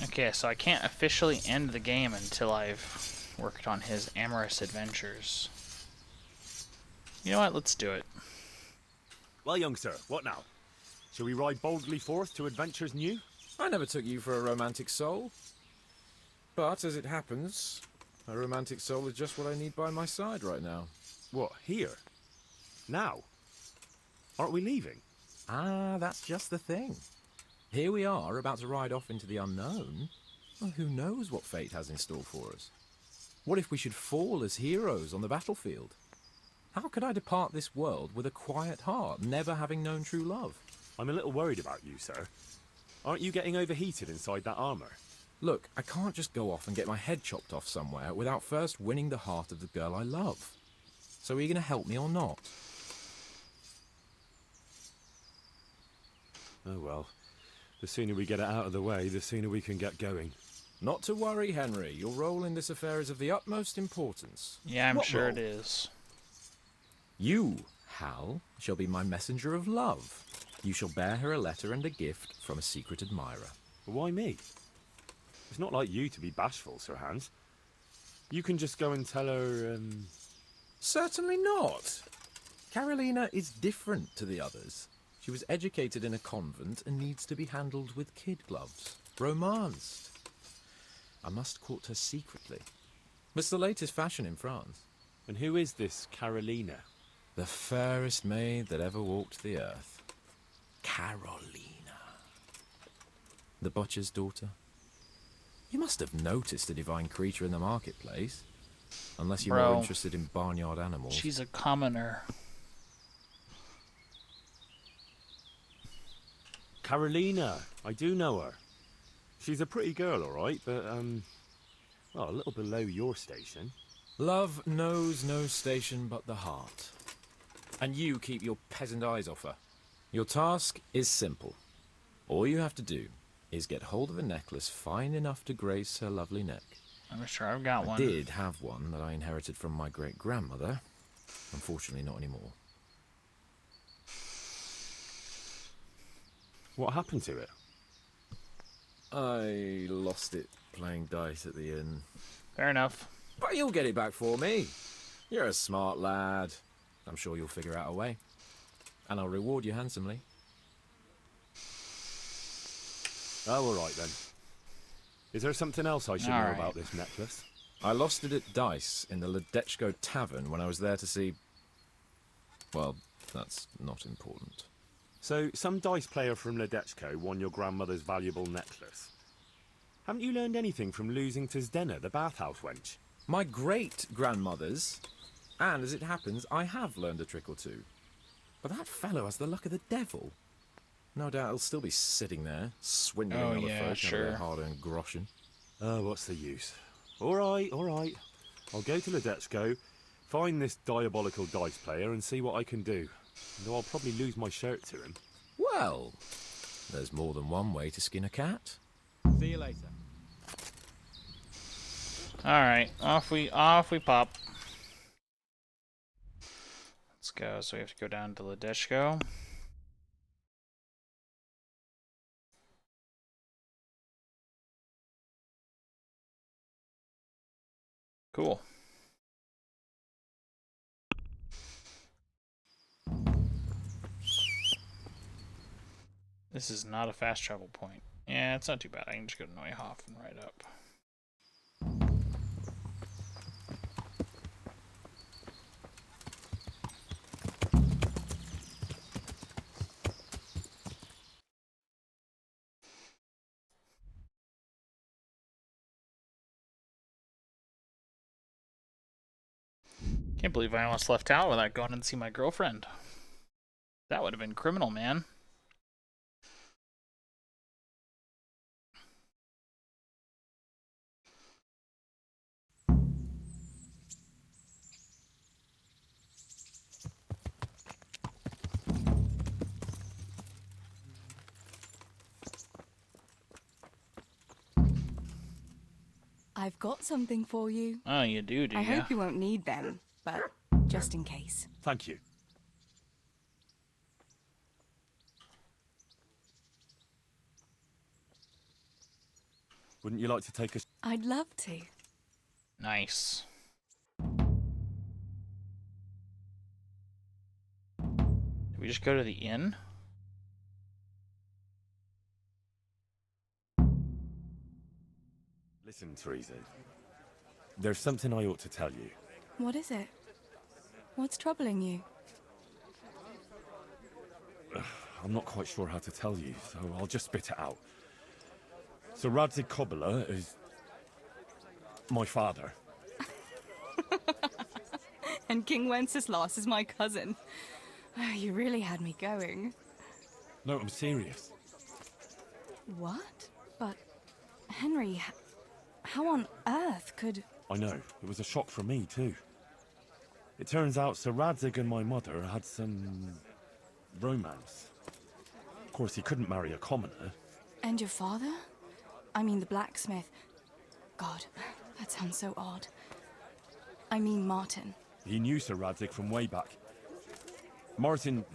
Okay, so I can't officially end the game until I've worked on his amorous adventures. You know what? Let's do it. Well, young sir, what now? Shall we ride boldly forth to adventures new? I never took you for a romantic soul. But, as it happens, a romantic soul is just what I need by my side right now. What, here? Now? Aren't we leaving? Ah, that's just the thing. Here we are, about to ride off into the unknown. Well, who knows what fate has in store for us? What if we should fall as heroes on the battlefield? How could I depart this world with a quiet heart, never having known true love? I'm a little worried about you, sir. Aren't you getting overheated inside that armor? Look, I can't just go off and get my head chopped off somewhere without first winning the heart of the girl I love. So are you going to help me or not? Oh well. The sooner we get it out of the way, the sooner we can get going. Not to worry, Henry. Your role in this affair is of the utmost importance. Yeah, I'm What sure role? it is. You, Hal, shall be my messenger of love. You shall bear her a letter and a gift from a secret admirer. Why me? It's not like you to be bashful, Sir Hans. You can just go and tell her, Certainly not. Carolina is different to the others. She was educated in a convent and needs to be handled with kid gloves. Romanced. I must court her secretly. It's the latest fashion in France. And who is this Carolina? The fairest maid that ever walked the earth. Carolina. The butcher's daughter. You must have noticed a divine creature in the marketplace. Unless you're more Bro, interested in barnyard animals. she's a commoner. Carolina. I do know her. She's a pretty girl, all right, but, well, a little below your station. Love knows no station but the heart. And you keep your peasant eyes off her. Your task is simple. All you have to do is get hold of a necklace fine enough to grace her lovely neck. I'm sure I've got I one. did have one that I inherited from my great-grandmother. Unfortunately, not anymore. What happened to it? I lost it playing dice at the inn. Fair enough. But you'll get it back for me. You're a smart lad. I'm sure you'll figure out a way. And I'll reward you handsomely. Oh, all right then. Is there something else I should All know right. about this necklace? I lost it at dice in the Ledechko Tavern when I was there to see... Well, that's not important. So, some dice player from Ledechko won your grandmother's valuable necklace. Haven't you learned anything from losing to Zdena, the bathhouse wench? My great-grandmother's. And as it happens, I have learned a trick or two. But that fellow has the luck of the devil. No doubt he'll still be sitting there, swindling Oh, other yeah, folk out of sure. their hard-earned groschen. Oh, what's the use? All right, all right. I'll go to Ledechko, find this diabolical dice player and see what I can do. Though I'll probably lose my shirt to him. Well, There's more than one way to skin a cat. See you later. Alright, off we pop. Let's go. So we have to go down to Ladeshko. Cool. This is not a fast travel point. Yeah, it's not too bad. I can just go to Neuhof and ride up. Can't believe I almost left out without going to see my girlfriend. That would have been criminal, man. I've got something for you. Oh, you do I ya? hope you won't need them, but just in case. Thank you. Wouldn't you like to take a... I'd love to. Nice. Did we just go to the inn? Listen, Teresa. There's something I ought to tell you. What is it? What's troubling you? I'm not quite sure how to tell you, so I'll just spit it out. So Radzig Kobyla is... my father. And King Wenceslas is my cousin. You really had me going. No, I'm serious. What? But, Henry, how on earth could... I know. It was a shock for me, too. It turns out Sir Radzig and my mother had some... romance. Of course, he couldn't marry a commoner. And your father? I mean the blacksmith. God, that sounds so odd. I mean Martin. He knew Sir Radzig from way back. Martin...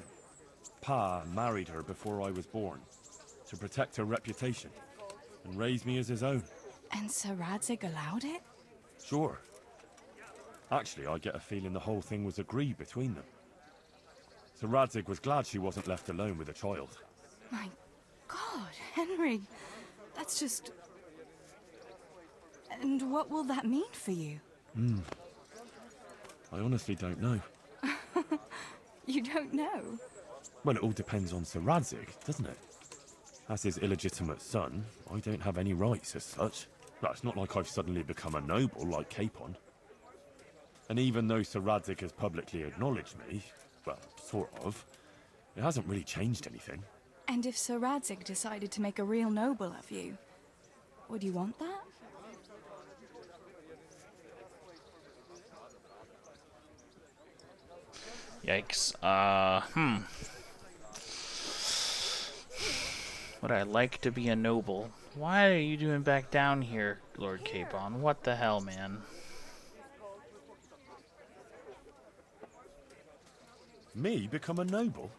Pa married her before I was born, to protect her reputation, and raise me as his own. And Sir Radzig allowed it? Sure. Actually, I get a feeling the whole thing was agreed between them. Sir Radzig was glad she wasn't left alone with a child. My God, Henry, that's just... And what will that mean for you? I honestly don't know. You don't know? Well, it all depends on Sir Radzig, doesn't it? As his illegitimate son, I don't have any rights as such. Well, it's not like I've suddenly become a noble like Capon. And even though Sir Radzig has publicly acknowledged me, well, sort of, it hasn't really changed anything. And if Sir Radzig decided to make a real noble of you, would you want that? Yikes. Would I like to be a noble? Why are you doing back down here, Lord Capon? What the hell, man? Me become a noble?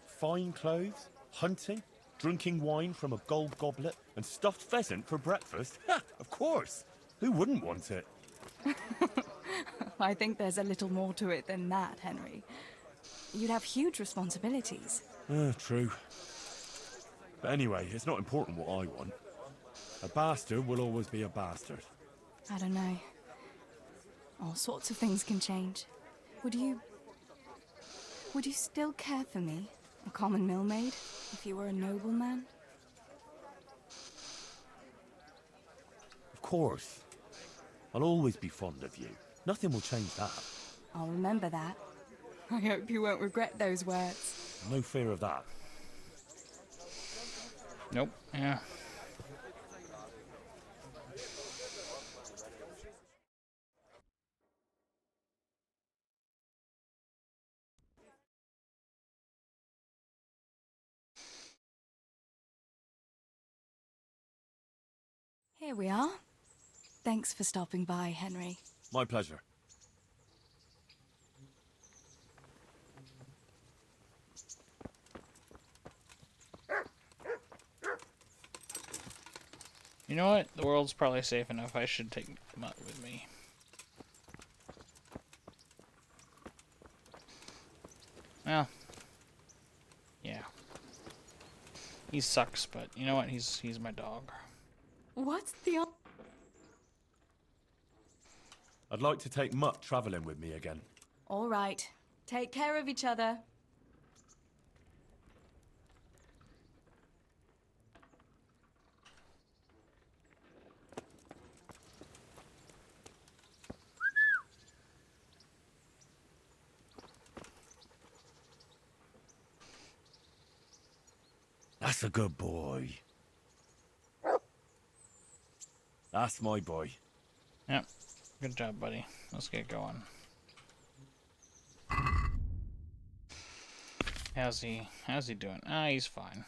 Fine clothes, hunting, drinking wine from a gold goblet, and stuffed pheasant for breakfast? Ha! Of course! Who wouldn't want it? I think there's a little more to it than that, Henry. You'd have huge responsibilities. True. But anyway, it's not important what I want. A bastard will always be a bastard. I don't know. All sorts of things can change. Would you still care for me, a common millmaid, if you were a nobleman? Of course. I'll always be fond of you. Nothing will change that. I'll remember that. I hope you won't regret those words. No fear of that. Nope. Yeah. Here we are. Thanks for stopping by, Henry. My pleasure. You know what? The world's probably safe enough. I should take Mutt with me. Well, yeah. He sucks, but you know what? He's my dog. What's the... I'd like to take Mutt travelling with me again. All right. Take care of each other. That's a good boy. That's my boy. Yep. Good job, buddy. Let's get going. How's he doing? Ah, he's fine.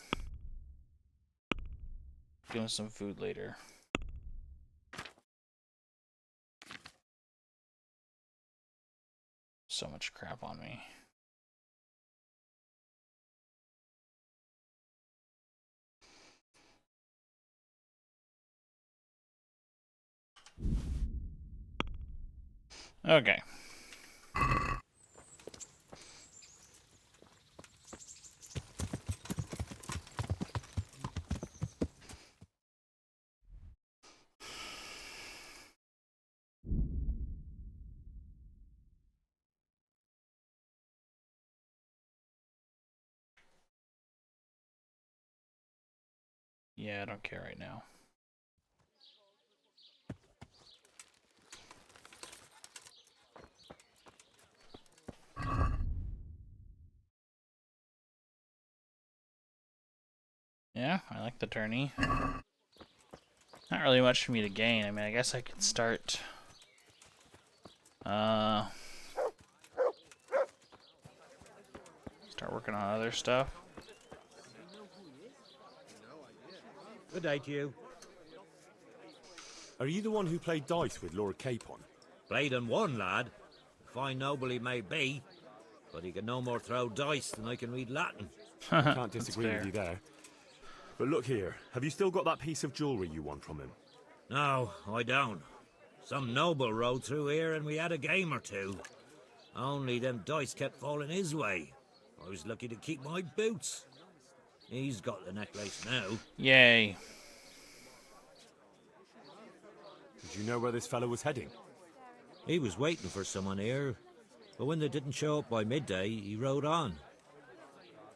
Give him some food later. So much crap on me. Okay. Yeah, I don't care right now. Yeah, I like the tourney. Not really much for me to gain. I mean, I guess I could start... start working on other stuff. Good day to you. Are you the one who played dice with Lord Capon? Played and won, lad. A fine noble he may be, but he can no more throw dice than I can read Latin. I can't disagree with you there. But look here, have you still got that piece of jewellery you won from him? No, I don't. Some noble rode through here and we had a game or two. Only them dice kept falling his way. I was lucky to keep my boots. He's got the necklace now. Yay. Did you know where this fellow was heading? He was waiting for someone here, but when they didn't show up by midday, he rode on.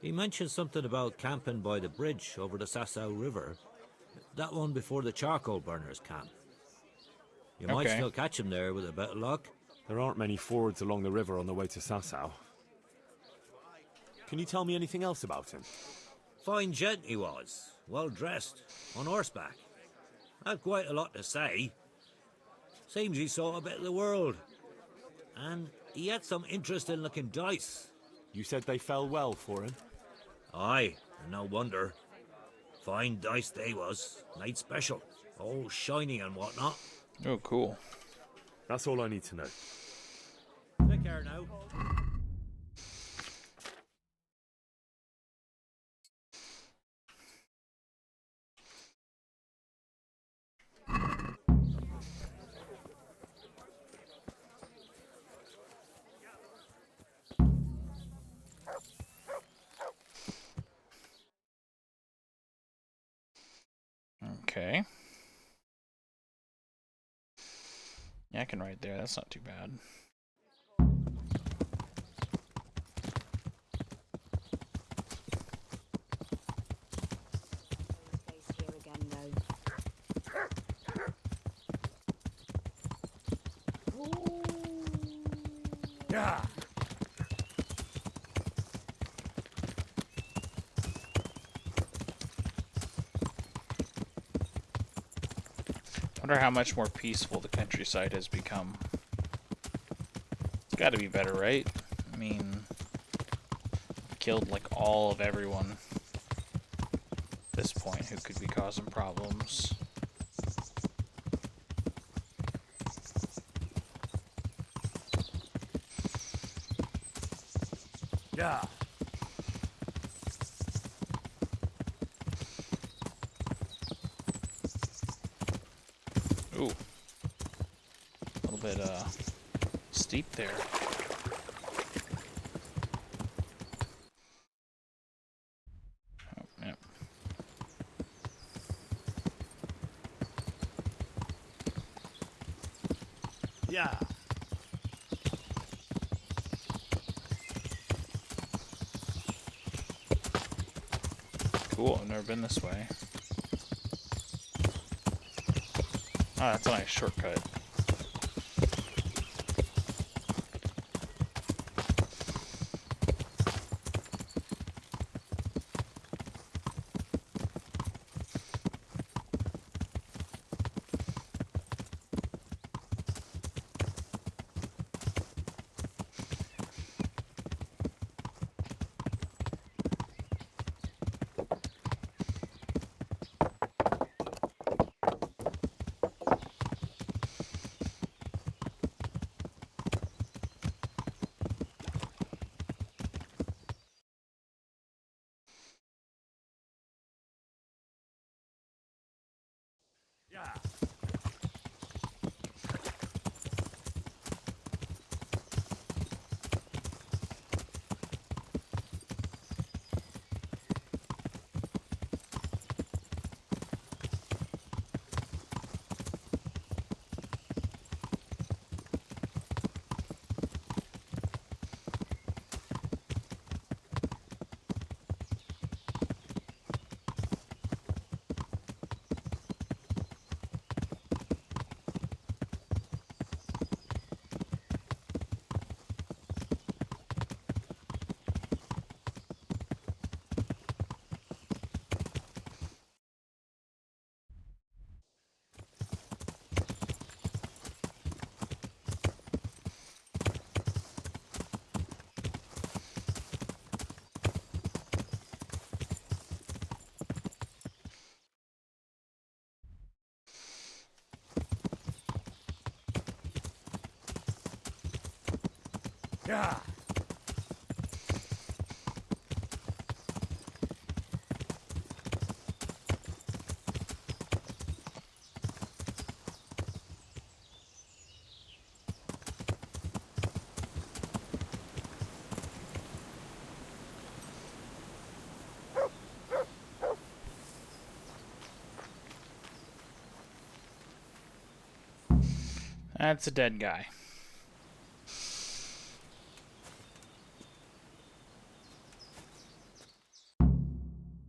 He mentioned something about camping by the bridge over the Sasau River. That one before the charcoal burners camp. You might still catch him there with a bit of luck. There aren't many fords along the river on the way to Sasau. Can you tell me anything else about him? Fine gent he was, well dressed, on horseback. Had quite a lot to say. Seems he saw a bit of the world. And he had some interesting looking dice. You said they fell well for him? Aye, and no wonder. Fine dice they was, made special, all shiny and whatnot. Oh, cool. That's all I need to know. Take care now. Okay. Yeah, I can ride there. That's not too bad. Yeah. Wonder how much more peaceful the countryside has become. It's got to be better, right? I mean, killed like all of everyone at this point who could be causing problems. Yeah. Ooh. A little bit, steep there. Oh, yep. Yeah. Cool, I've never been this way. Ah, that's a nice shortcut. Yeah. Yeah. That's a dead guy.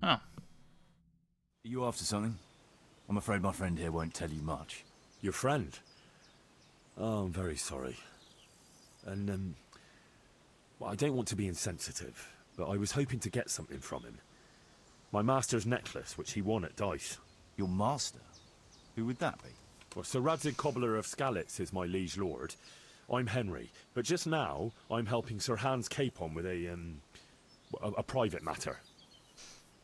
Oh. Are you after something? I'm afraid my friend here won't tell you much. Your friend? Oh, I'm very sorry. And, well, I don't want to be insensitive, but I was hoping to get something from him. My master's necklace, which he won at dice. Your master? Who would that be? Well, Sir Radzig Cobbler of Skalitz is my liege lord. I'm Henry, but just now I'm helping Sir Hans Capon with a private matter.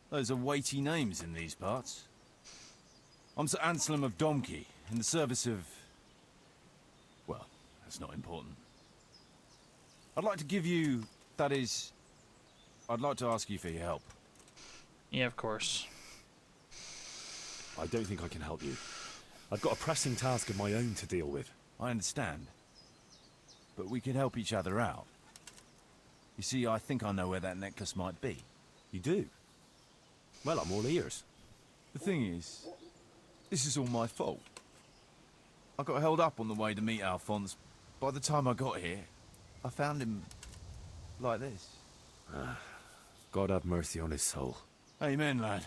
Those are weighty names in these parts. I'm Sir Anselm of Domkey, in the service of... well, that's not important. I'd like to give you... that is... I'd like to ask you for your help. Yeah, of course. I don't think I can help you. I've got a pressing task of my own to deal with. I understand. But we could help each other out. You see, I think I know where that necklace might be. You do? Well, I'm all ears. The thing is, this is all my fault. I got held up on the way to meet Alphonse. By the time I got here, I found him like this. God have mercy on his soul. Amen, lad.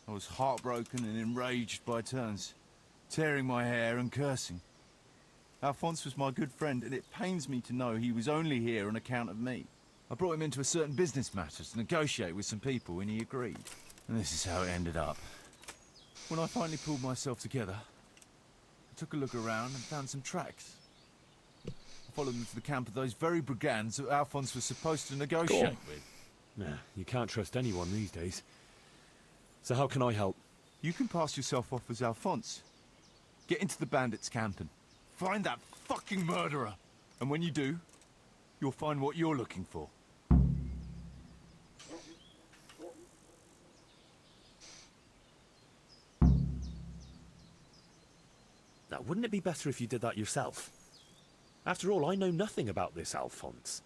I was heartbroken and enraged by turns, tearing my hair and cursing. Alphonse was my good friend, and it pains me to know he was only here on account of me. I brought him into a certain business matter to negotiate with some people, and he agreed. And this is how it ended up. When I finally pulled myself together, I took a look around and found some tracks. I followed them to the camp of those very brigands that Alphonse was supposed to negotiate with. Nah, you can't trust anyone these days. So how can I help? You can pass yourself off as Alphonse. Get into the bandits' camp and find that fucking murderer. And when you do, you'll find what you're looking for. wouldn't it be better if you did that yourself? After all, I know nothing about this Alphonse.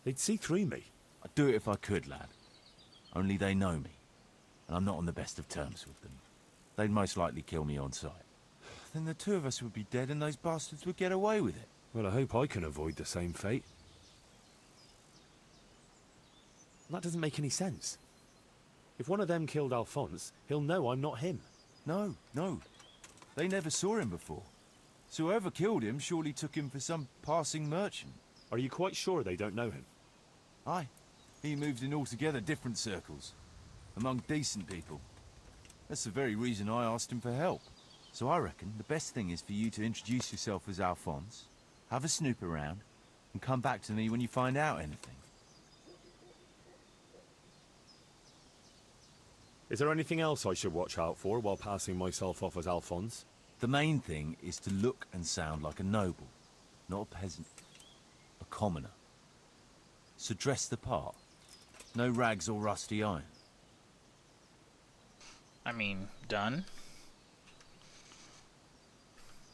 They'd see through me. I'd do it if I could, lad. Only they know me, and I'm not on the best of terms with them. They'd most likely kill me on sight. Then the two of us would be dead and those bastards would get away with it. Well, I hope I can avoid the same fate. That doesn't make any sense. If one of them killed Alphonse, he'll know I'm not him. No. They never saw him before. So whoever killed him surely took him for some passing merchant. Are you quite sure they don't know him? Aye. He moved in altogether different circles. Among decent people. That's the very reason I asked him for help. So I reckon the best thing is for you to introduce yourself as Alphonse, have a snoop around, and come back to me when you find out anything. Is there anything else I should watch out for while passing myself off as Alphonse? The main thing is to look and sound like a noble, not a peasant. A commoner. So dress the part. No rags or rusty iron. I mean, done.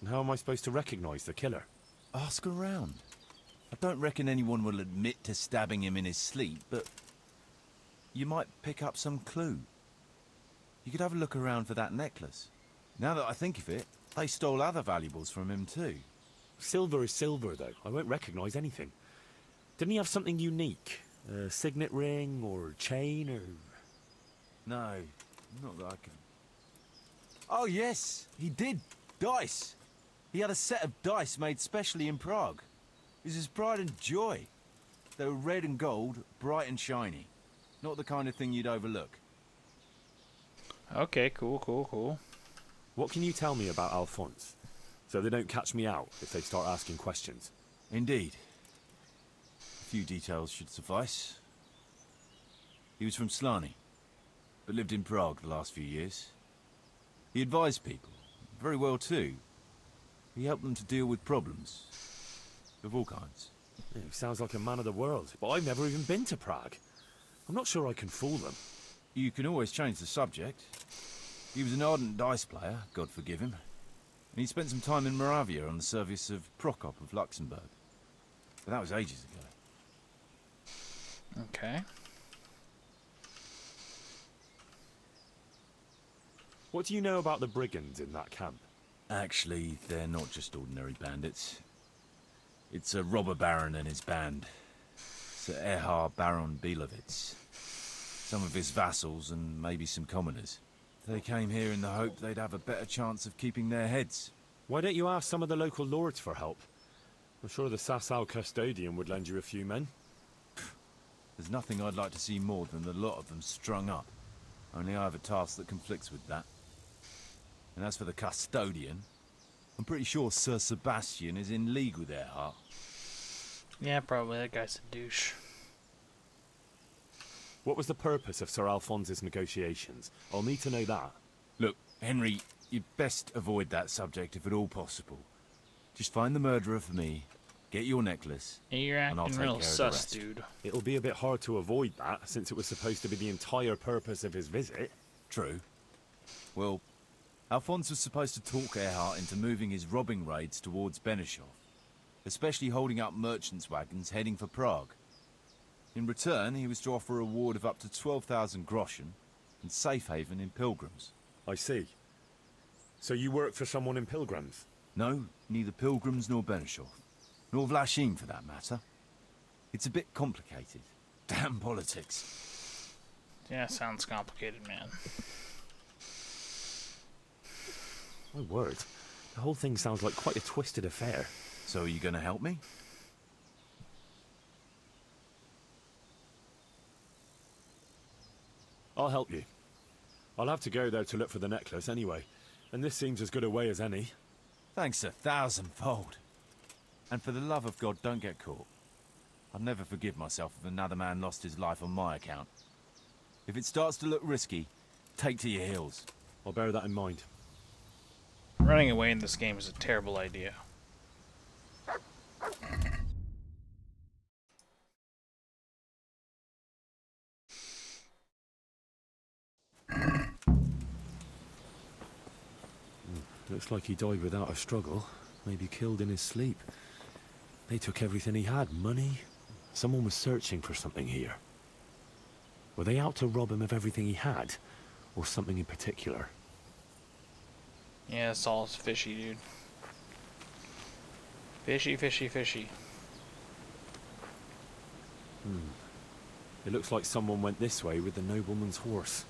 And how am I supposed to recognize the killer? Ask around. I don't reckon anyone will admit to stabbing him in his sleep, but you might pick up some clue. You could have a look around for that necklace. Now that I think of it, they stole other valuables from him too. Silver is silver, though. I won't recognize anything. Didn't he have something unique? A signet ring or chain or... No, not that I can... Oh yes, he did. Dice. He had a set of dice made specially in Prague. It was his pride and joy. They were red and gold, bright and shiny. Not the kind of thing you'd overlook. Okay, cool. What can you tell me about Alphonse? So they don't catch me out if they start asking questions. Indeed. A few details should suffice. He was from Slani, but lived in Prague the last few years. He advised people, very well too. He helped them to deal with problems, of all kinds. Yeah, he sounds like a man of the world, but I've never even been to Prague. I'm not sure I can fool them. You can always change the subject. He was an ardent dice player, God forgive him. And he spent some time in Moravia on the service of Prokop of Luxembourg. But that was ages ago. Okay. What do you know about the brigands in that camp? Actually, they're not just ordinary bandits. It's a robber baron and his band. Sir Erhard Baron Bielowitz. Some of his vassals and maybe some commoners. They came here in the hope they'd have a better chance of keeping their heads. Why don't you ask some of the local lords for help? I'm sure the Sasau custodian would lend you a few men. There's nothing I'd like to see more than the lot of them strung up. Only I have a task that conflicts with that. And as for the custodian, I'm pretty sure Sir Sebastian is in league with Erhard. Yeah, probably. That guy's a douche. What was the purpose of Sir Alphonse's negotiations? I'll need to know that. Look, Henry, you'd best avoid that subject if at all possible. Just find the murderer for me, get your necklace, Yeah, you're and I'll acting take real care of the sus, rest. dude. It'll be a bit hard to avoid that, since it was supposed to be the entire purpose of his visit. True. Well, Alphonse was supposed to talk Erhard into moving his robbing raids towards Benishov, especially holding up merchants' wagons heading for Prague. In return, he was to offer a reward of up to 12,000 groschen and safe haven in Pilgrims. I see. So you work for someone in Pilgrims? No, neither Pilgrims nor Benishov. Nor Vlachim, for that matter. It's a bit complicated. Damn politics. Yeah, sounds complicated, man. My word. The whole thing sounds like quite a twisted affair. So are you going to help me? I'll help you. I'll have to go there to look for the necklace anyway, and this seems as good a way as any. Thanks 1,000-fold. And for the love of God, don't get caught. I'd never forgive myself if another man lost his life on my account. If it starts to look risky, take to your heels. I'll bear that in mind. Running away in this game is a terrible idea. Looks like he died without a struggle. Maybe killed in his sleep. They took everything he had. Money. Someone was searching for something here. Were they out to rob him of everything he had? Or something in particular? Yeah, it's all fishy, dude. Fishy, fishy, fishy. It looks like someone went this way with the nobleman's horse.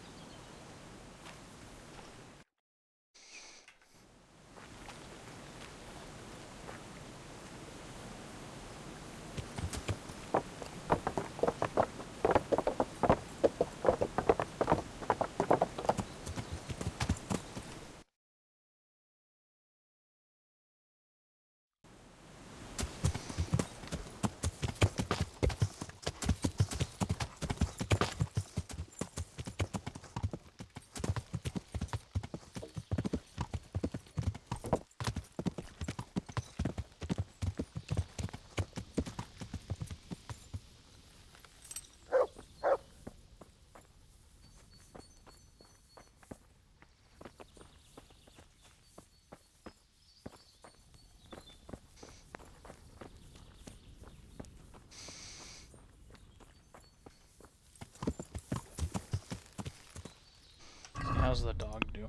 How's the dog doing?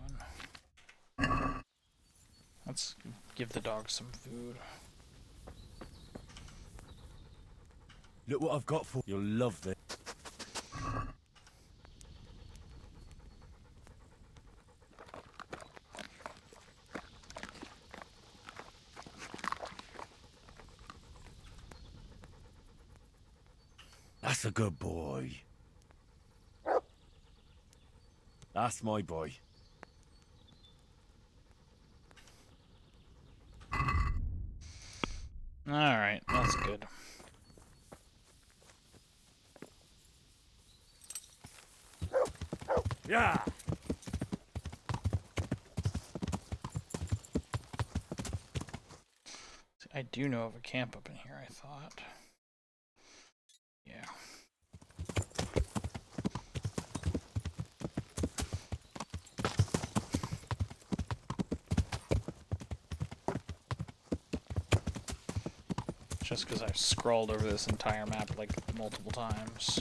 Let's give the dog some food. Look what I've got for you. You'll love this. That's a good boy. That's my boy. Alright, that's good. Yeah. I do know of a camp up in here, I thought. Yeah. Just because I've scrolled over this entire map like multiple times.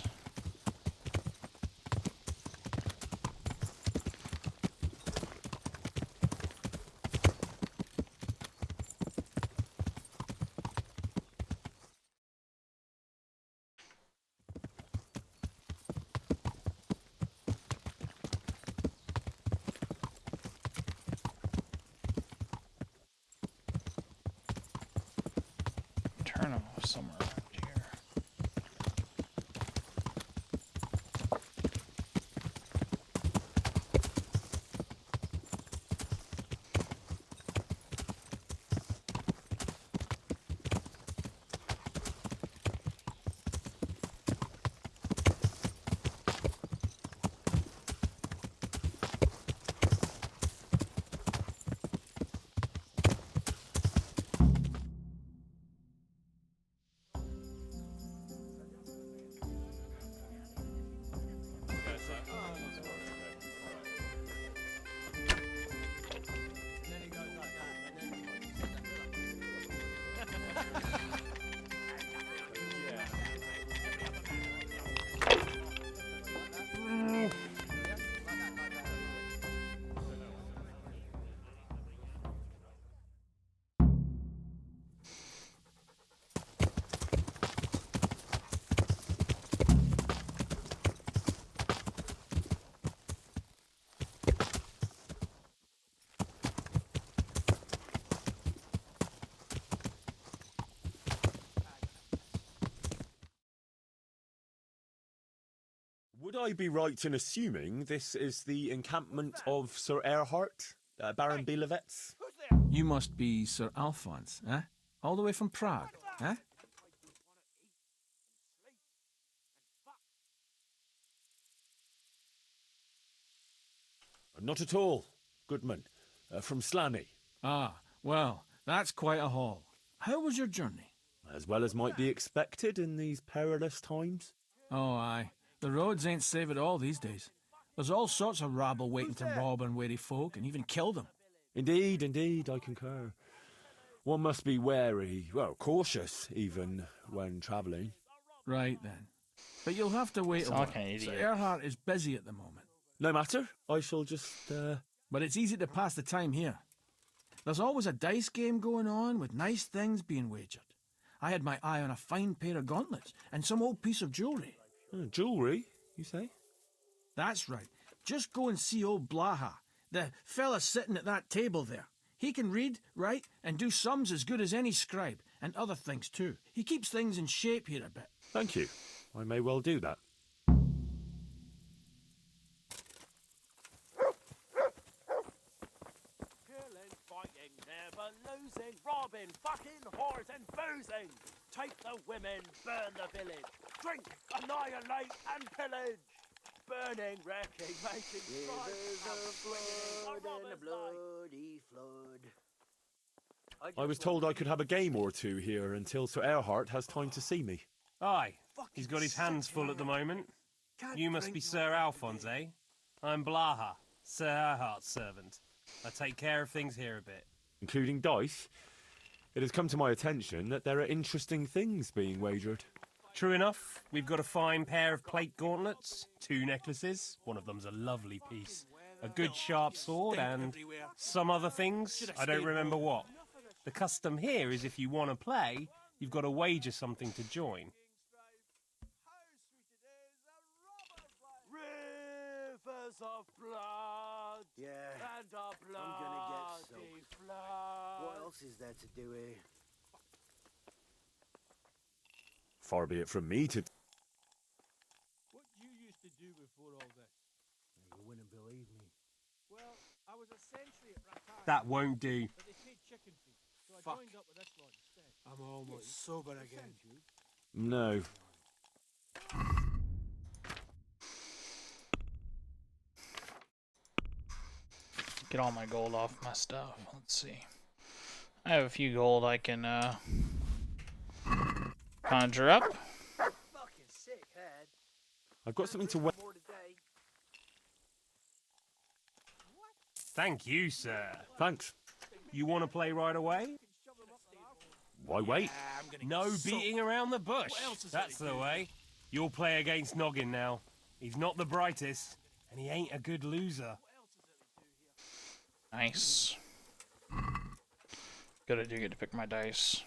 Turn off somewhere around here. Would I be right in assuming this is the encampment of Sir Erhard, Baron Bielewitz? You must be Sir Alphonse, eh? All the way from Prague, eh? Not at all. Goodman, from Slaney. Ah, well, that's quite a haul. How was your journey? As well as might be expected in these perilous times. Oh, aye. The roads ain't safe at all these days. There's all sorts of rabble waiting to rob unwary folk and even kill them. Indeed, indeed, I concur. One must be wary, well, cautious even, when travelling. Right then. But you'll have to wait a Sound while. like an Sir idiot. Erhard is busy at the moment. No matter, I shall just, But it's easy to pass the time here. There's always a dice game going on with nice things being wagered. I had my eye on a fine pair of gauntlets and some old piece of jewellery. Jewellery, you say? That's right. Just go and see old Blaha, the fella sitting at that table there. He can read, write, and do sums as good as any scribe, and other things too. He keeps things in shape here a bit. Thank you. I may well do that. Killing, fighting, never losing, robbing, fucking, whores and boozing. Take the women, burn the village. Drink, annihilate and pillage. Burning, wrecking, making Rivers of blood and a bloody flood. I was told I could have a game or two here until Sir Erhard has time to see me. Aye, he's got his hands full at the moment. You must be Sir Alphonse, eh? I'm Blaha, Sir Erhard's servant. I take care of things here a bit. Including dice. It has come to my attention that there are interesting things being wagered. True enough, we've got a fine pair of plate gauntlets, 2 necklaces, one of them's a lovely piece, a good sharp sword, and some other things, I don't remember what. The custom here is if you want to play, you've got to wager something to join. Rivers of blood. Yeah, And a bloody I'm gonna get soaked. flood. What else is there to do here? Far be it from me to... What you used to do before all this? You wouldn't believe me. Well, I was a sentry at Rakai. That won't do. But they paid chicken feed, so I joined up with this lot instead. I'm almost sober again. No. Get all my gold off my stuff. Let's see. I have a few gold I can conjure up. Fucking sick head. I've got something to wear. More today. Thank you, sir. Thanks. You want to play right away? Why wait? No beating around the bush. That's the way. You'll play against Noggin now. He's not the brightest, and he ain't a good loser. Nice. Good, I do get to pick my dice.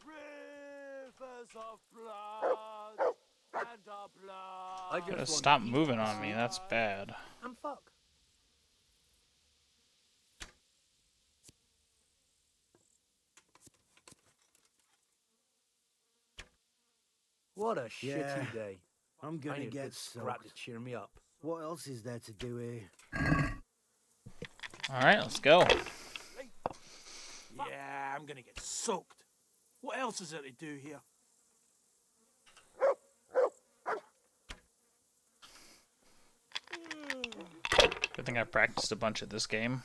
Rivers of blood and a blood. Gotta stop moving on me, that's bad. I'm fuck. What a Yeah, shitty day. I'm gonna I need a get good scrap soaked. to cheer me up. What else is there to do here? Alright, let's go. Yeah, I'm gonna get soaked. What else is there to do here? Good thing I practiced a bunch at this game.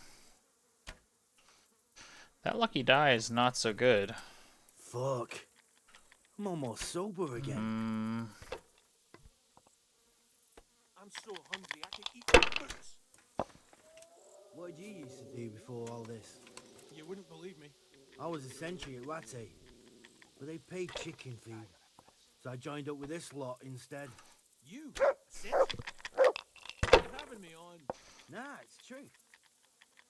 That lucky die is not so good. Fuck. I'm almost sober again. I'm so hungry I can eat boots. What did you used to do before all this? You wouldn't believe me. I was a sentry at Rattay, but they paid chicken feed, so I joined up with this lot instead. You? You're having me on. Nah, it's true.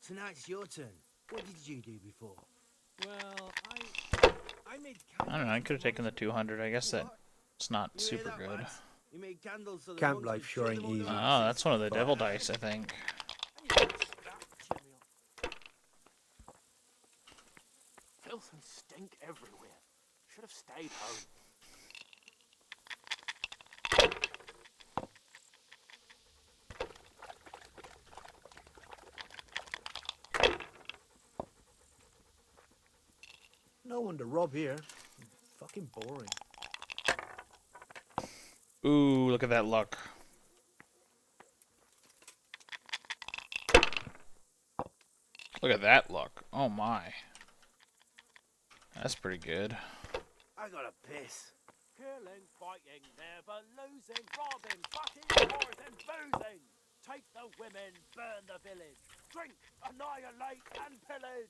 Tonight's your turn. What did you do before? Well, I made I don't know, I could have taken the 200. I guess that's not super good. You made candles so the Camp monks life could sure cheer ain't them on easy. their Oh, asses. that's one of the devil dice, I think. Filth and stink everywhere. Should have stayed home. No one to rob here. Fucking boring. Ooh, look at that luck. Look at that luck. Oh my. That's pretty good. I gotta piss. Killing, fighting, never losing, robbing, fucking, whoring, boozing. Take the women, burn the village. Drink, annihilate, and pillage.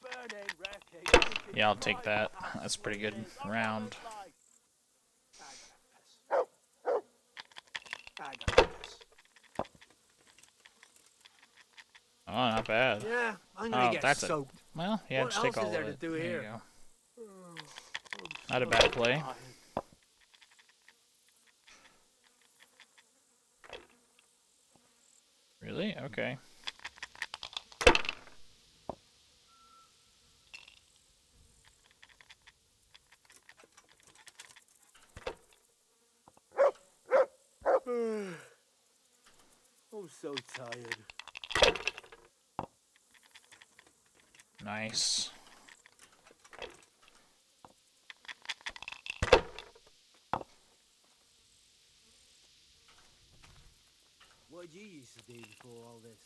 Burning, wrecking, making Yeah, I'll take strife. that. How That's a pretty sweet good it is, a round. robber's life. I gotta piss. Oh, not bad. Yeah, I'm gonna get that's soaked. it. Well, yeah, What just else take all is there of to it. do There here? you go. Not a bad play. Really? Okay. I'm so tired. Nice. What did you used to do before all this?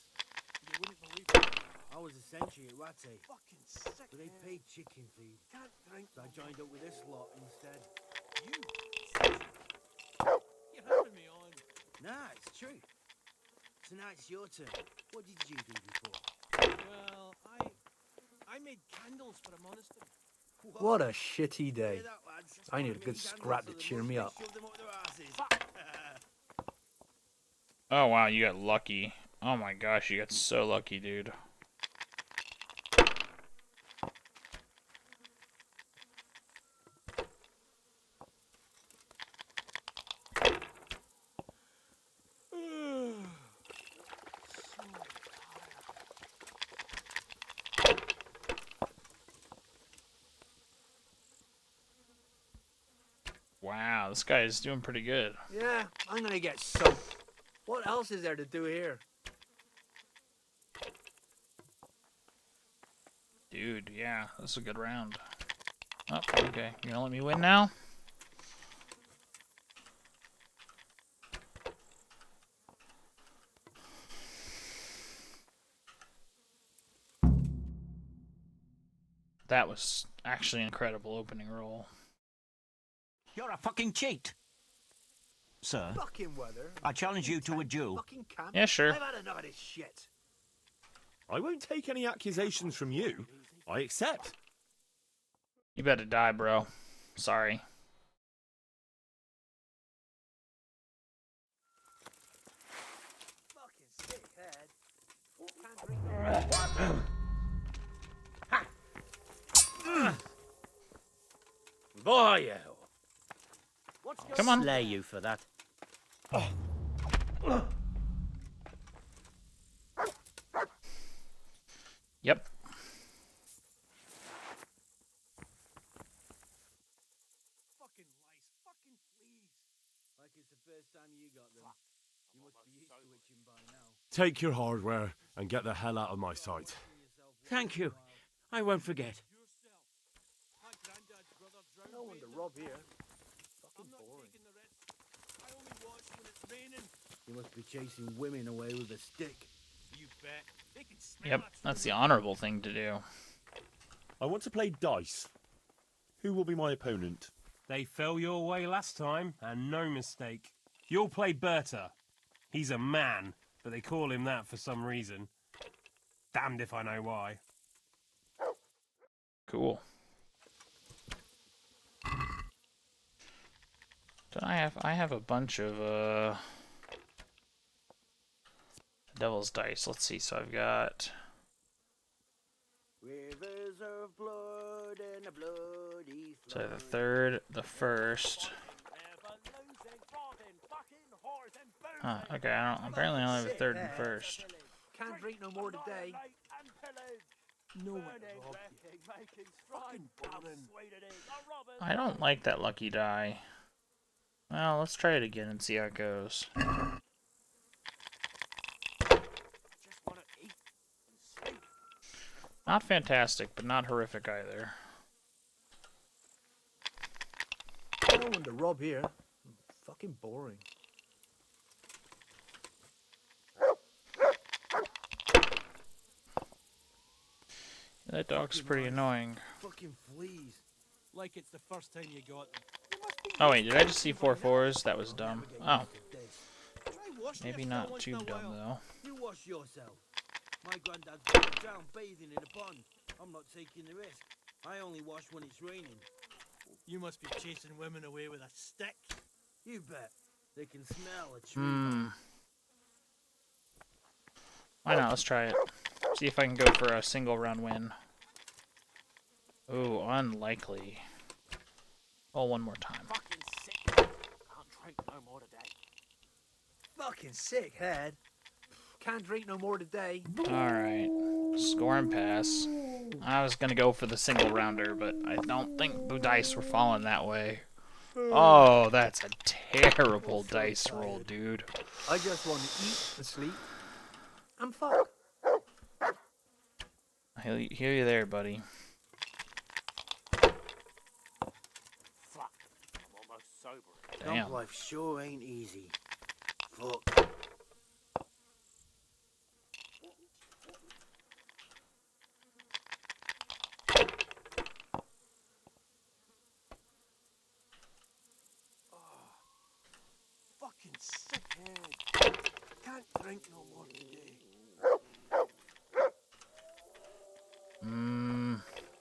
You wouldn't believe it. I was a sentry at Ratty. Fucking sick. But they paid chicken feed. Can't drink. So I joined up with this lot instead. You. You're having me on. Nah, it's true. So now it's your turn. What did you do before? Well, I made candles for a monastery. What a shitty day. Hear that, lads? I need a good scrap to cheer me up. Shove them up their asses. Oh, wow, you got lucky. Oh my gosh, you got so lucky, dude. Wow, this guy is doing pretty good. Yeah, I'm gonna get soaked. What else is there to do here? Dude, yeah, this is a good round. Oh, okay. You gonna let me win now? That was actually an incredible opening roll. You're a fucking cheat. Sir, Fucking weather. I challenge you to a duel. Fucking camp. Yeah, sure. I've had enough of this shit. I won't take any accusations from you. I accept. You better die, bro. Sorry. Fucking sick head. Can't drink Boy, you. Come on. Slay you for that. Yep. fucking lice. Fucking fleas. Like it's the first time you got them. You must be used to itching by now. Take your hardware and get the hell out of my sight. Thank you. I won't forget. My granddad's brother drowned. No wonder Rob here. I'm not taking the risk. I only watch when it's raining. You must be chasing women away with a stick. You bet. They can smell Yep, that that's the through honorable thing to do. I want to play dice. Who will be my opponent? They fell your way last time, and no mistake. You'll play Berta. He's a man, but they call him that for some reason. Damned if I know why. Cool. Don't I have a bunch of devil's dice. Let's see. So I've got Rivers of blood and a bloody so the third, the first. Huh, okay, apparently I only have a third and first. Can't drink no more today. No one robbed you. Fucking boring. I don't like that lucky die. Well, let's try it again and see how it goes. Not fantastic, but not horrific either. No wonder Rob here. Fucking boring. That dog's pretty annoying. Fucking fleas. Like it's the first time you got them. You must Oh wait, did I just see 4 4s? That was dumb. Oh. Maybe not too dumb though. You wash yourself. My granddad's gonna drown bathing in a pond. I'm not taking the risk. I only wash when it's raining. You must be chasing women away with a stick. You bet. They can smell a tree. Why not? Let's try it. See if I can go for a single round win. Ooh, unlikely. Oh, one more time. Fucking sick. Can't drink no more today. Fucking sick head. Can't drink no more today. Alright. Score and pass. I was gonna go for the single rounder, but I don't think the dice were falling that way. Oh, that's a terrible dice roll, dude. I just want to eat and sleep and fuck. I hear you there, buddy. Fuck. I'm almost sober. Damn. Camp life sure ain't easy. Fuck. Fucking sick head. Can't drink no more today.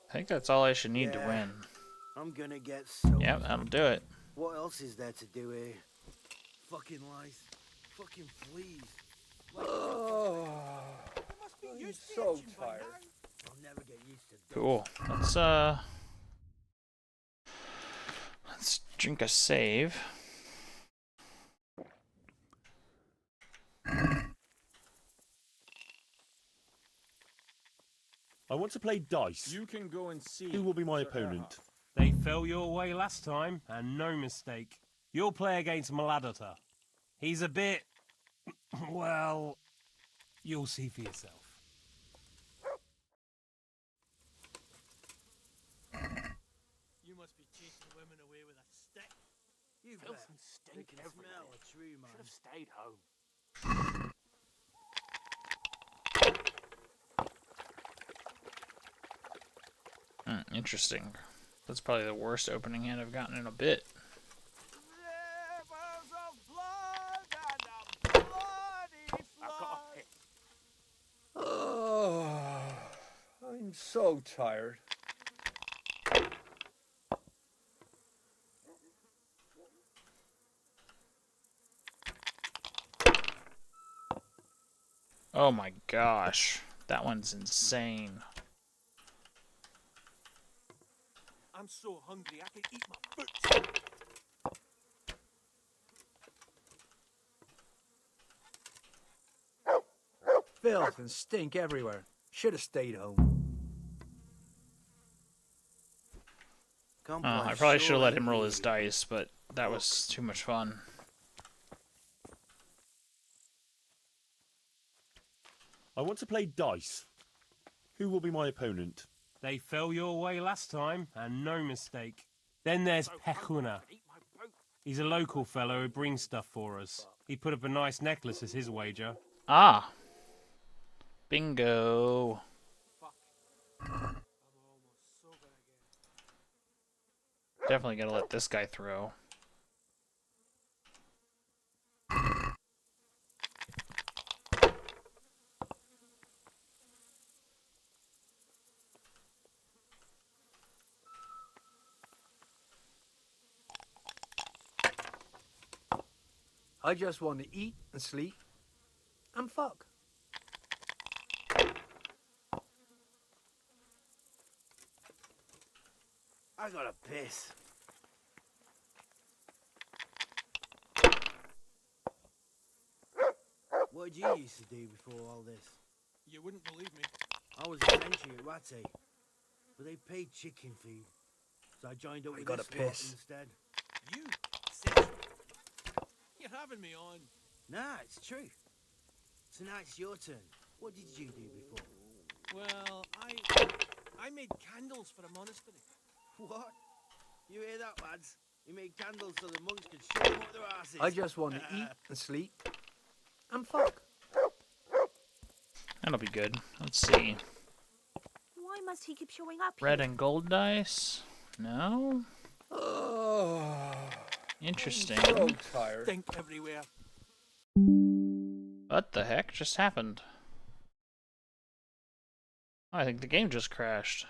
I think that's all I should need to win. I'm gonna get so. Yep, that'll do it. What else is there to do here? Fucking lice. Fucking fleas. Like, I'm so tired. I'll never get used to this. Cool. Let's drink a save. I want to play dice. You can go and see. Who will be my opponent? They fell your way last time, and no mistake. You'll play against Maladota. He's a bit... well... you'll see for yourself. You must be chasing women away with a stick. You Filth bet. and They stink can everywhere. smell a tree, man. Should have stayed home. Interesting. That's probably the worst opening hand I've gotten in a bit. Rivers of blood and a bloody flood. I've got a hit. Oh, I'm so tired. Oh my gosh. That one's insane. I'm so hungry I could eat my foot. Filth and stink everywhere. Should have stayed home. I probably should have let him roll his dice, but that was too much fun. I want to play dice. Who will be my opponent? They fell your way last time, and no mistake. Then there's Pekuna. He's a local fellow who brings stuff for us. He put up a nice necklace as his wager. Ah! Bingo! Definitely gotta let this guy throw. I just want to eat and sleep and fuck. I gotta piss. What did you used to do before all this? You wouldn't believe me. I was a sentry at Rattay, but they paid chicken feed, so I joined up I with gotta this lot piss. instead. You? Sentry? You're having me on. Nah, it's true. So now it's your turn. What did you do before? Well, I made candles for a monastery. What? You hear that, lads? He made candles so the monks could show them up their asses. I just want to eat and sleep and fuck. That'll be good. Let's see. Why must he keep showing up Red here? and gold dice? No? Oh. Interesting. So tired. Stink everywhere. What the heck just happened? Oh, I think the game just crashed.